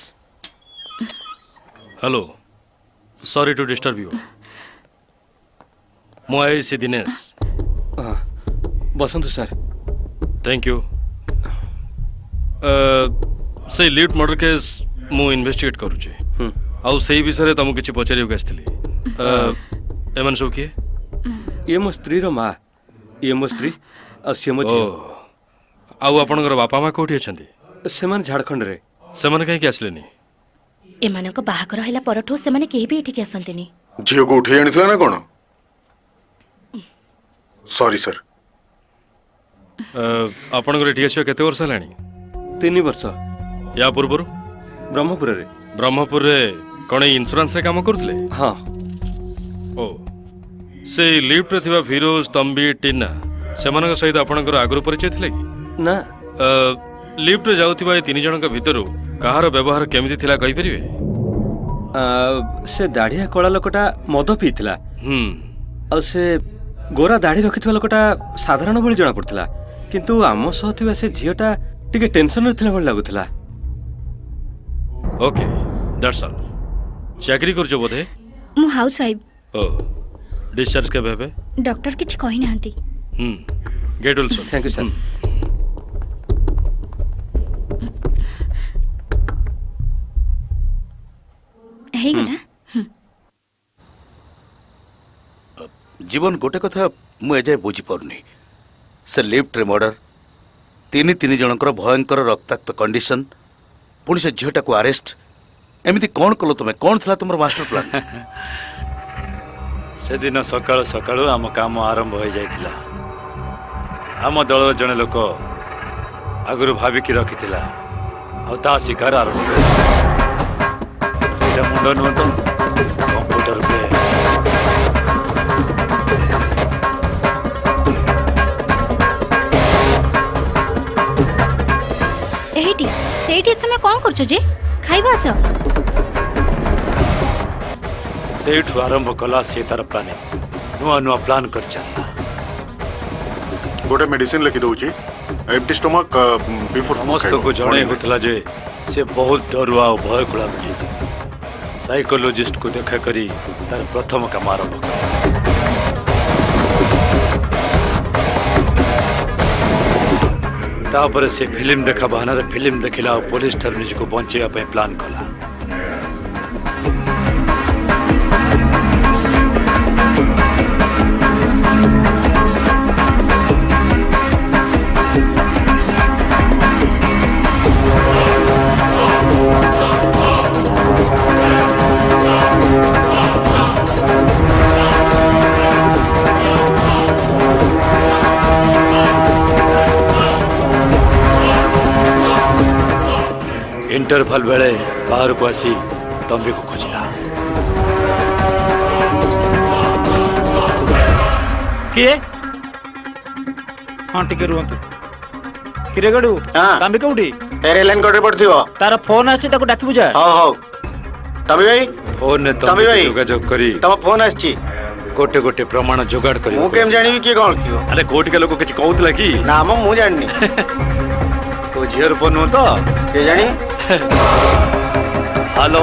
S7: Hello. Sorry to disturb you. ମୁଁ ଆଇସି ଦିନେଶ।
S6: ବସନ୍ତୁ ସାର୍।
S7: Thank you. ସେଇ ଲିଫ୍ଟ ମର୍ଡର କେସ୍ ମୁଁ ଇନଭେଷ୍ଟିଗେଟ୍ କରୁଛି। ଆଉ ସେଇ ବିଷୟରେ ତମକୁ କିଛି ପଚାରିବାକୁ ଆସିଥିଲି। ଏମାନେ ସବୁ କିଏ?
S6: ଇଏ ମୋ ସ୍ତ୍ରୀର ମା, ଇଏ ମୋ ସ୍ତ୍ରୀ, ଆଉ ସିଏ ମୋ ଝିଅ।
S7: ଆଉ ଆପଣଙ୍କର ବାପା ମା କୋଉଠି ଅଛନ୍ତି?
S6: ସେମାନେ ଝାଡ଼ଖଣ୍ଡରେ।
S7: ସେମାନେ କାହିଁକି ଆସିଲେନି?
S1: ଏମାନଙ୍କ ବାହାଘର ହେଲା ପରଠୁ ସେମାନେ କେହି ବି ଏଠିକି ଆସନ୍ତିନି।
S5: ଝିଅକୁ ଉଠେଇ ଆଣିଥିଲା ନା କ'ଣ? ସରି ସାର୍।
S7: ଆପଣଙ୍କର ଏଠି ଆସିବା କେତେ ବର୍ଷ ହେଲାଣି?
S6: 3 ବର୍ଷ।
S7: ୟା ପୂର୍ବରୁ?
S6: ବ୍ରହ୍ମପୁରରେ।
S7: ବ୍ରହ୍ମପୁରରେ କ'ଣ ଏଇ ଇନ୍ସୁରାନ୍ସରେ କାମ କରୁଥିଲେ?
S6: ହଁ।
S7: ଓ ସେଇ ଲିଫ୍ଟରେ ଥିବା ଫିରୋଜ, ତମ୍ବି, ଟିନା ସେମାନଙ୍କ ସହିତ ଆପଣଙ୍କର ଆଗରୁ ପରିଚୟ ଥିଲା କି?
S6: ନା।
S7: ଲିଫ୍ଟରେ ଯାଉଥିବା ଏ 3 ଜଣଙ୍କ ଭିତରୁ କାହାର ବ୍ୟବହାର କେମିତି ଥିଲା କହିପାରିବେ?
S6: ସେ ଦାଢ଼ିଆ କଳା ଲୋକଟା ମଦ ପିଇଥିଲା।
S7: ହୁଁ।
S6: ଆଉ ସେ ଗୋରା ଦାଢ଼ି ରଖିଥିବା ଲୋକଟା ସାଧାରଣ ଭଳି ଜଣାପଡ଼ୁଥିଲା, କିନ୍ତୁ ଆମ ସହ ଥିବା ସେ ଝିଅଟା ଟିକେ ଟେନସନରେ ଥିଲା ଭଳି ଲାଗୁଥିଲା।
S7: Okay, that's all. ଚାକିରି କରୁଛ ବୋଧେ?
S11: ମୁଁ ହାଉସ୍ ୱାଇଫ୍।
S7: ଓ ଡିସଚାର୍ଜ କେବେ ହେବେ?
S11: ଡକ୍ଟର କିଛି କହିନାହାନ୍ତି।
S7: Get well soon.
S6: Thank you sir.
S11: ହେଇଗଲା।
S3: ଜୀବନ ଗୋଟେ କଥା ମୁଁ ଏଯାଏ ବୁଝିପାରୁନି। ସେ ଲିଫ୍ଟରେ ମର୍ଡର, 3 ଜଣଙ୍କର ଭୟଙ୍କର ରକ୍ତାକ୍ତ କଣ୍ଡିସନ, ପୁଣି ସେ ଝିଅଟାକୁ ଆରେଷ୍ଟ। ଏମିତି କ'ଣ କଲ ତମେ? କ'ଣ ଥିଲା ତମର ମାଷ୍ଟର ପ୍ଲାନ୍?
S2: ସେଦିନ ସକାଳୁ ସକାଳୁ ଆମ କାମ ଆରମ୍ଭ ହୋଇଯାଇଥିଲା। ଆମ ଦଳର ଜଣେ ଲୋକ ଆଗରୁ ଭାବିକି ରଖିଥିଲା, ଆଉ ତା ଶିକାର ଆରମ୍ଭ କରିଥିଲା। ସେଇଟା ମୁଣ୍ଡ ନୁହଁ ତ, କମ୍ପ୍ୟୁଟର ପ୍ଲେ।
S11: ଏଇଠି ସେଇଠି ତମେ କ'ଣ କରୁଛ ଯେ? ଖାଇବା ଆସ।
S2: ସେଇଠୁ ଆରମ୍ଭ କଲା ସେ ତାର ପ୍ଲାନିଂ। ନୂଆ ନୂଆ ପ୍ଲାନ୍ କରି ଚାଲିଲା।
S5: ଗୋଟେ ମେଡିସିନ ଲେଖି ଦଉଛି, ଏମ୍ପ୍ଟି ଷ୍ଟମକ୍ ବିଫୋର।
S2: ସମସ୍ତଙ୍କୁ ଜଣେଇ ହେଉଥିଲା ଯେ ସେ ବହୁତ ଡରୁଆ ଆଉ ଭୟକୁଳା ବୋଲି।
S3: साइकोलॉजिस्ट को देखा करी तार प्रथम काम आरंभ कर तापर से फिल्म देखा बहाना फिल्म देखिला और पुलिस ठार निजको बंचेया पे प्लान कला इंटरवल बेले बाहर को आसी तंबी को खोजिला
S13: किए हाँ टिके रुहतु किरे गडू तंबी कोउठी
S5: एरे लाइन कोडे पड़थियो
S13: तार फोन आछि ताको डाकी बुझा
S5: हो हो तंबी भाई
S3: फोन ने
S5: तंबी भाई
S3: जोगाजोग करी
S5: तम फोन आछि
S3: गोटे गोटे प्रमाण जोगाड़ करी
S5: मु केम जानिबी के कोन कियो
S3: अरे कोर्ट के लोग किछ कहउतला की
S5: ना मु जानिनी
S3: तो झियर फोन हो तो
S5: के जानी
S3: हेलो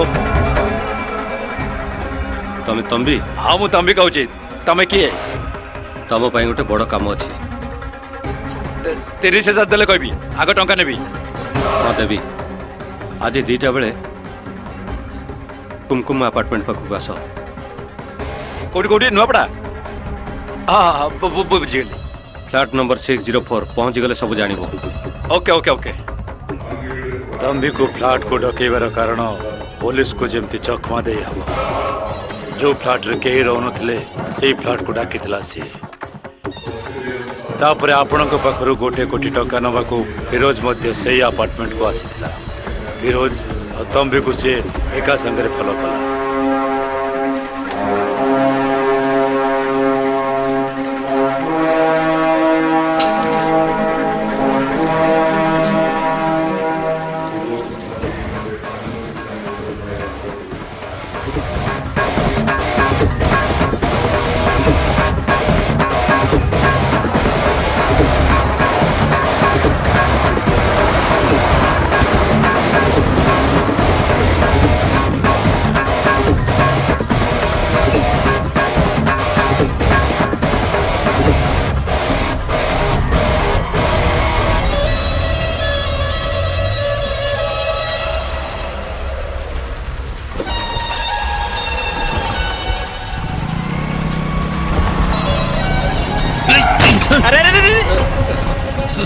S6: ତମେ ତମ୍ବି
S3: हाँ मु तंबी कहूची तमे किए
S6: ତମ ପାଇଁ ଗୋଟେ ବଡ଼ କାମ ଅଛି
S3: 30,000 देले कहबी आग टंका नेबी
S6: ହଁ ଦେବି ଆଜି 2ଟା ବେଳେ କୁମକୁମ ଆପାର୍ଟମେଣ୍ଟ ପାଖକୁ ଆସ
S3: कोठी कोठी नुआपड़ा हां बुझिगली
S6: फ्लैट नंबर 604 पहुंच गले सब जानिबो
S3: ओके ओके ओके तंबी को फ्लैट को डकेबार कारण पुलिस को जेमती चकमा दे हम जो फ्लैट रे केही रहनथिले सेही फ्लैट को डाकिथिला सी तापरे आपणक पाखरु गोटे कोटी टका नबा को फिरोज मध्य सेही अपार्टमेंट को आसीथिला फिरोज और तंबी को से एका संगरे फॉलो कला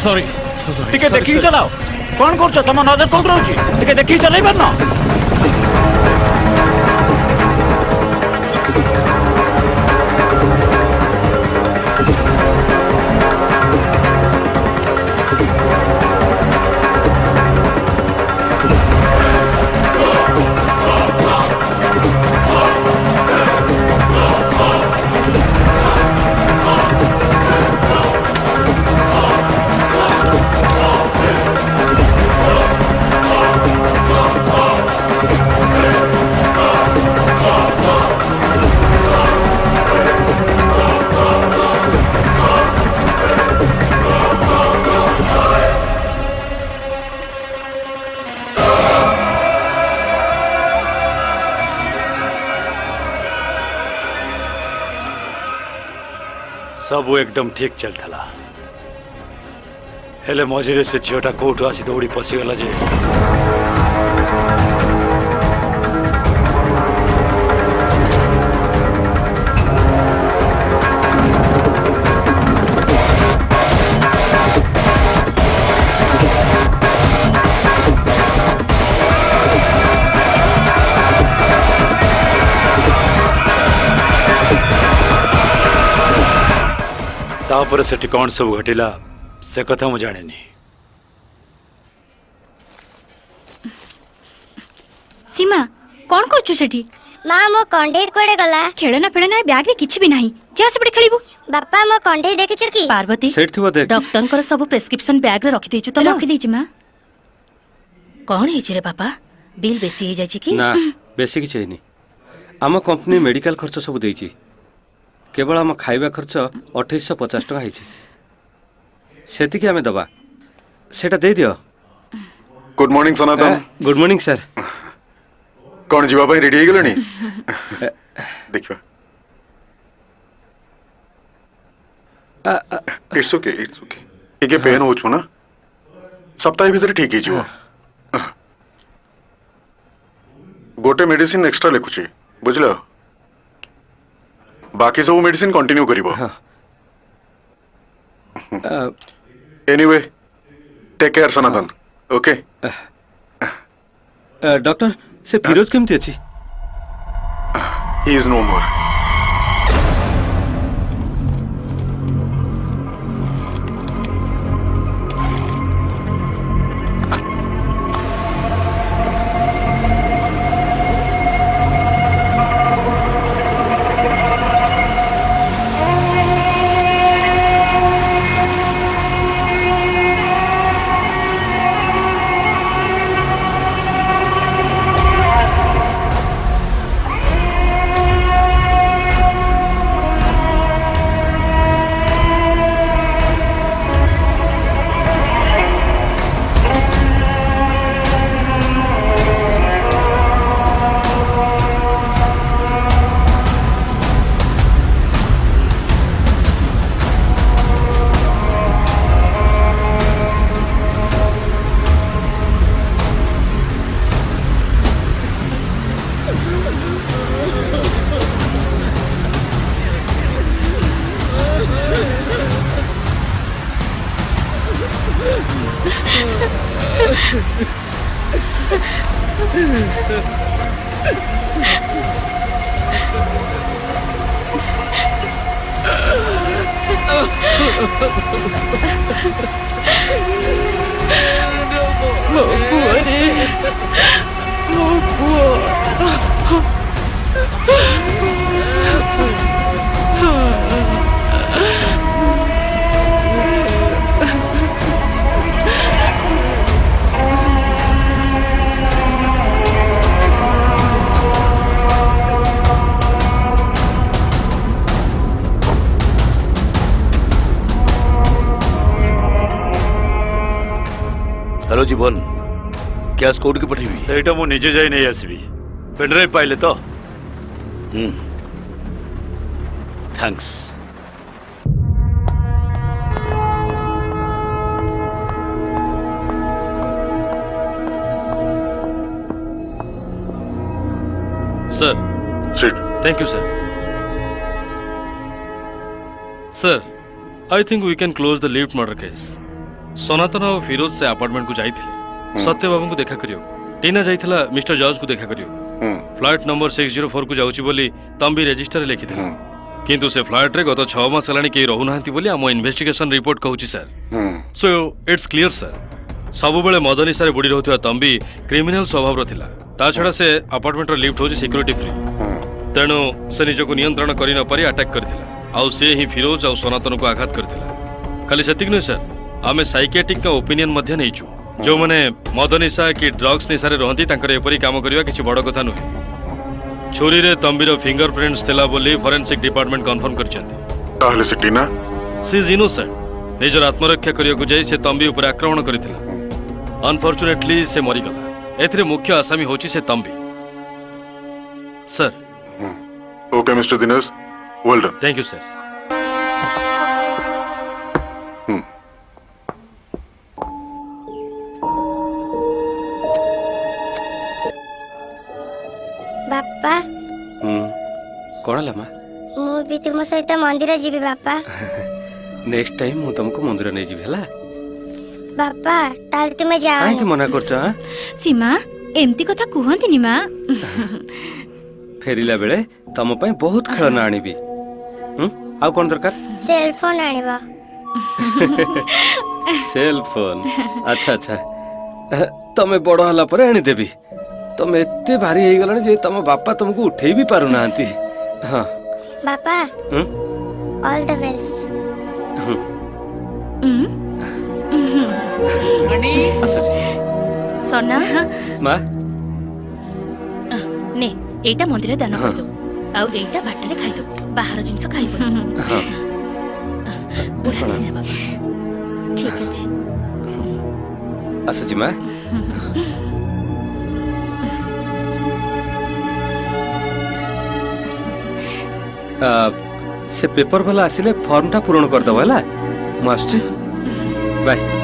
S13: सॉरी टिके देखि चलाओ कौन करछ तम नजर कोक रहउची टिके देखि चलाई परनो
S3: सब एकदम ठीक चलता हेले मझे से झीटा कौटू आसी दौड़ी पशिगला जे तापर से कौन सब घटिला से कथा मु जाने
S11: सीमा कौन करछु सेठी
S14: माँ मो कंढे कोड़े गला
S11: खेलना फेलना बैग रे किछि भी नाही जा से पड़े खेलिबू
S14: बापा मो कंढे देखिछु की
S1: पार्वती
S6: सेठ थिबो देख
S1: डॉक्टर कर सब प्रेस्क्रिप्शन बैग रे रखि देछु
S11: तो
S1: तो
S11: रखि देछि माँ
S1: कौन हिच रे बापा बिल बेसी हे जाछि कि
S6: ना बेसी किछ हेनी आम कंपनी मेडिकल खर्च सब देइछि केवल आम खाइबा खर्च 2850 टका हेछि सेतिकी आमे दबा सेटा दे दियो
S5: गुड मॉर्निंग सनातन
S6: गुड मॉर्निंग सर
S5: कौन जीवा भाई रेडी हो गलनी देखिबा इट्स ओके ठीक है पेन हो ना सप्ताह भीतर ठीक ही जीव गोटे मेडिसिन एक्स्ट्रा लिखुची बुझल बाकी सब मेडिसिन कंटिन्यू करिवो anyway take care Sanatan okay
S6: doctor से फिरोज केमती अछि
S5: he is no more
S3: hello Jeevan क्या कोड के पठेबी
S2: ସେଇଟା ମୁଁ ନିଜେ ଯାଇ ନେଇ ଆସିବି ପେନ୍ଡ୍ରାଇଭ୍ ପାଇଲେ ତ
S3: thanks
S7: sir
S5: sit
S7: thank you sir sir I think we can close the lift murder case Sanatan और फिरोज से अपार्टमेंट को जाइथिले सत्य बाबू को देखा करियो टीना जाइथिला मिस्टर जॉर्ज को देखा करियो फ्लाइट नंबर 604 को जाउची बोली तंबी रजिस्टर लिखिथिला किंतु से फ्लाइट रे गत 6 मास हलानी के रहु नाहंती बोली हम इन्वेस्टिगेशन रिपोर्ट कहूची sir so it's clear sir सब बेले मद निशारे बुड़ी रहउथवा तंबी क्रिमिनल स्वभाव रो थिला ता छडा से अपार्टमेंट रो लिफ्ट होची सिक्योरिटी फ्री तेणु से निजको नियंत्रण करि न पारि अटैक करथिला आउ से ही फिरोज और सनातन को आघात करथिला खाली सेतिक नै सर आमे साइकियाट्रिक का ओपिनियन मध्य नैचु जो माने मद निशा कि ड्रग्स निशारे रहंती तांकर एपरी काम करिवा किछि बड़ कथा नुहे छुरी रे तंबीर फिंगरप्रिंट्स थिला बोली फोरेंसिक डिपार्टमेंट कंफर्म करछंती
S5: ताहले से टीना
S7: सी इज इनोसेंट निजर आत्मरक्षा करिया को जाई से तंबी ऊपर आक्रमण करथिला अनफॉर्चुनेटली से मरि गला एथरे मुख्य आसामी होची से तंबी sir
S5: okay mister Dinesh well done
S7: thank you sir
S14: बापा
S6: कौन है मा
S14: मु भी तुम सहित मंदिर जीवी बापा
S6: नेक्स्ट टाइम मु तुमको मंदिर नहीं जीवी हला
S14: बापा ताल तुमे जाओ
S6: काहे मना करछ हां
S11: सीमा एमती कथा कुहंतिनी मा
S6: फेरिला बेले तम पई बहुत खेलना आनिबी आ कोन दरकार
S14: सेल फोन आनिबा
S6: सेल फोन अच्छा अच्छा तमे बड़ हला पर आनी देबी तमे एते भारी हे गलनी जे तम बापा तुमको उठेई भी पारु नांती हां
S14: बापा ऑल द बेस्ट
S6: अच्छा
S1: सोना
S6: मा
S1: ने एटा मंदिर दान कर दो आउ एटा बाटरे खाइ दो बाहर जिंस खाइबो
S6: हां
S1: उठा ले बाबा ठीक अछि
S6: अच्छा जी मा से पेपर वाला आसिले फॉर्म टा पूर्ण कर दबो हला मु आछी बाय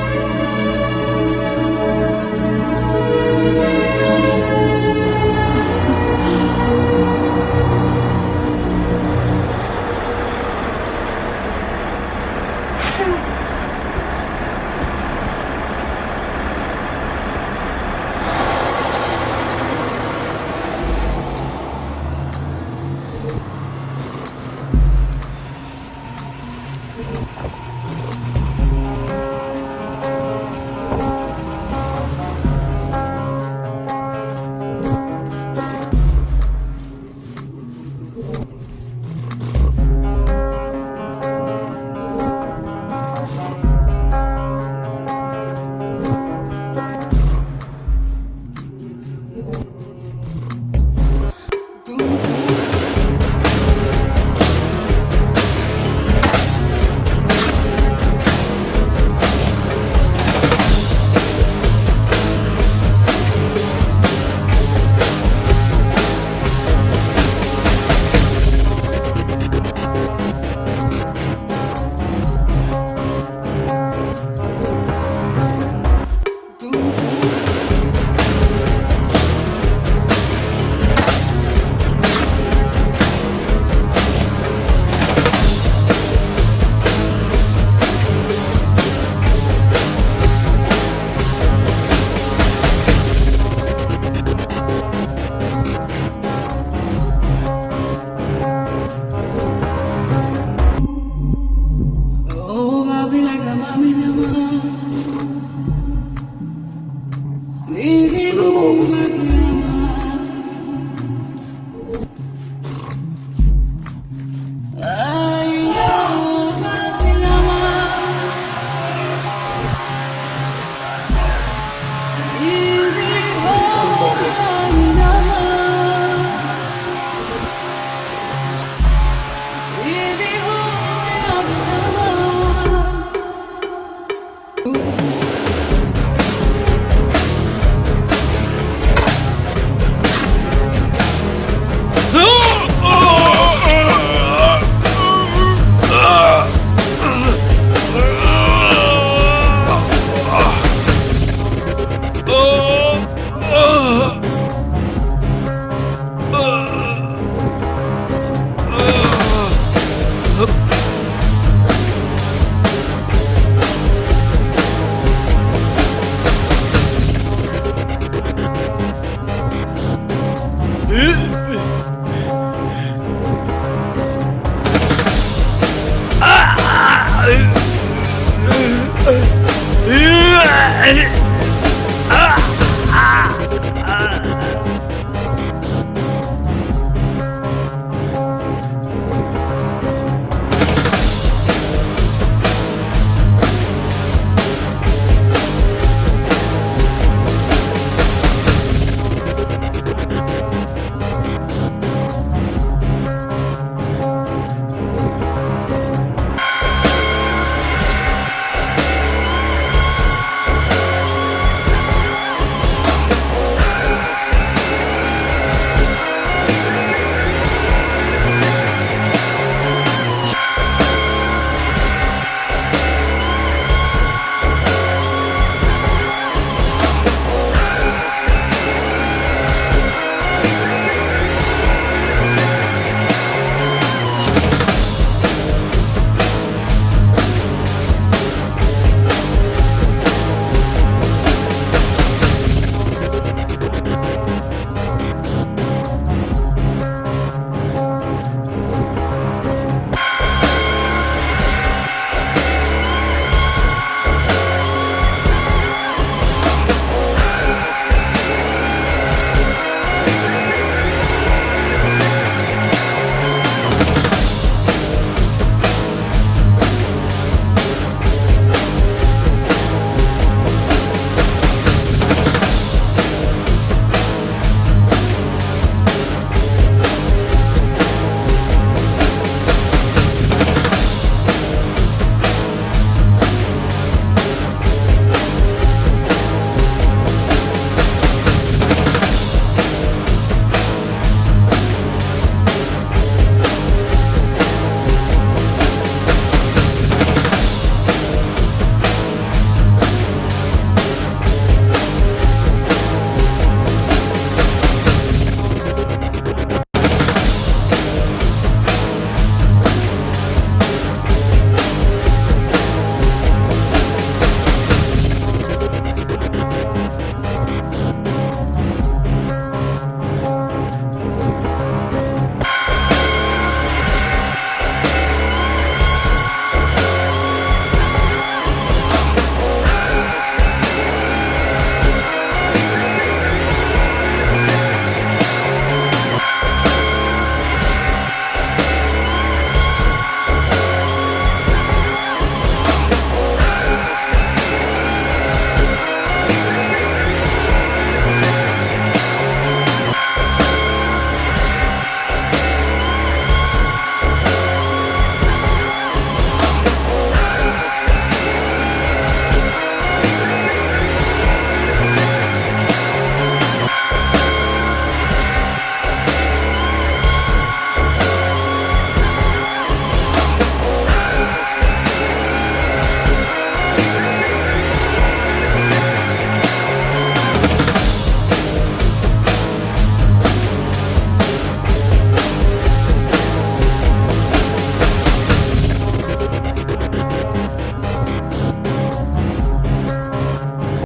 S2: Ah!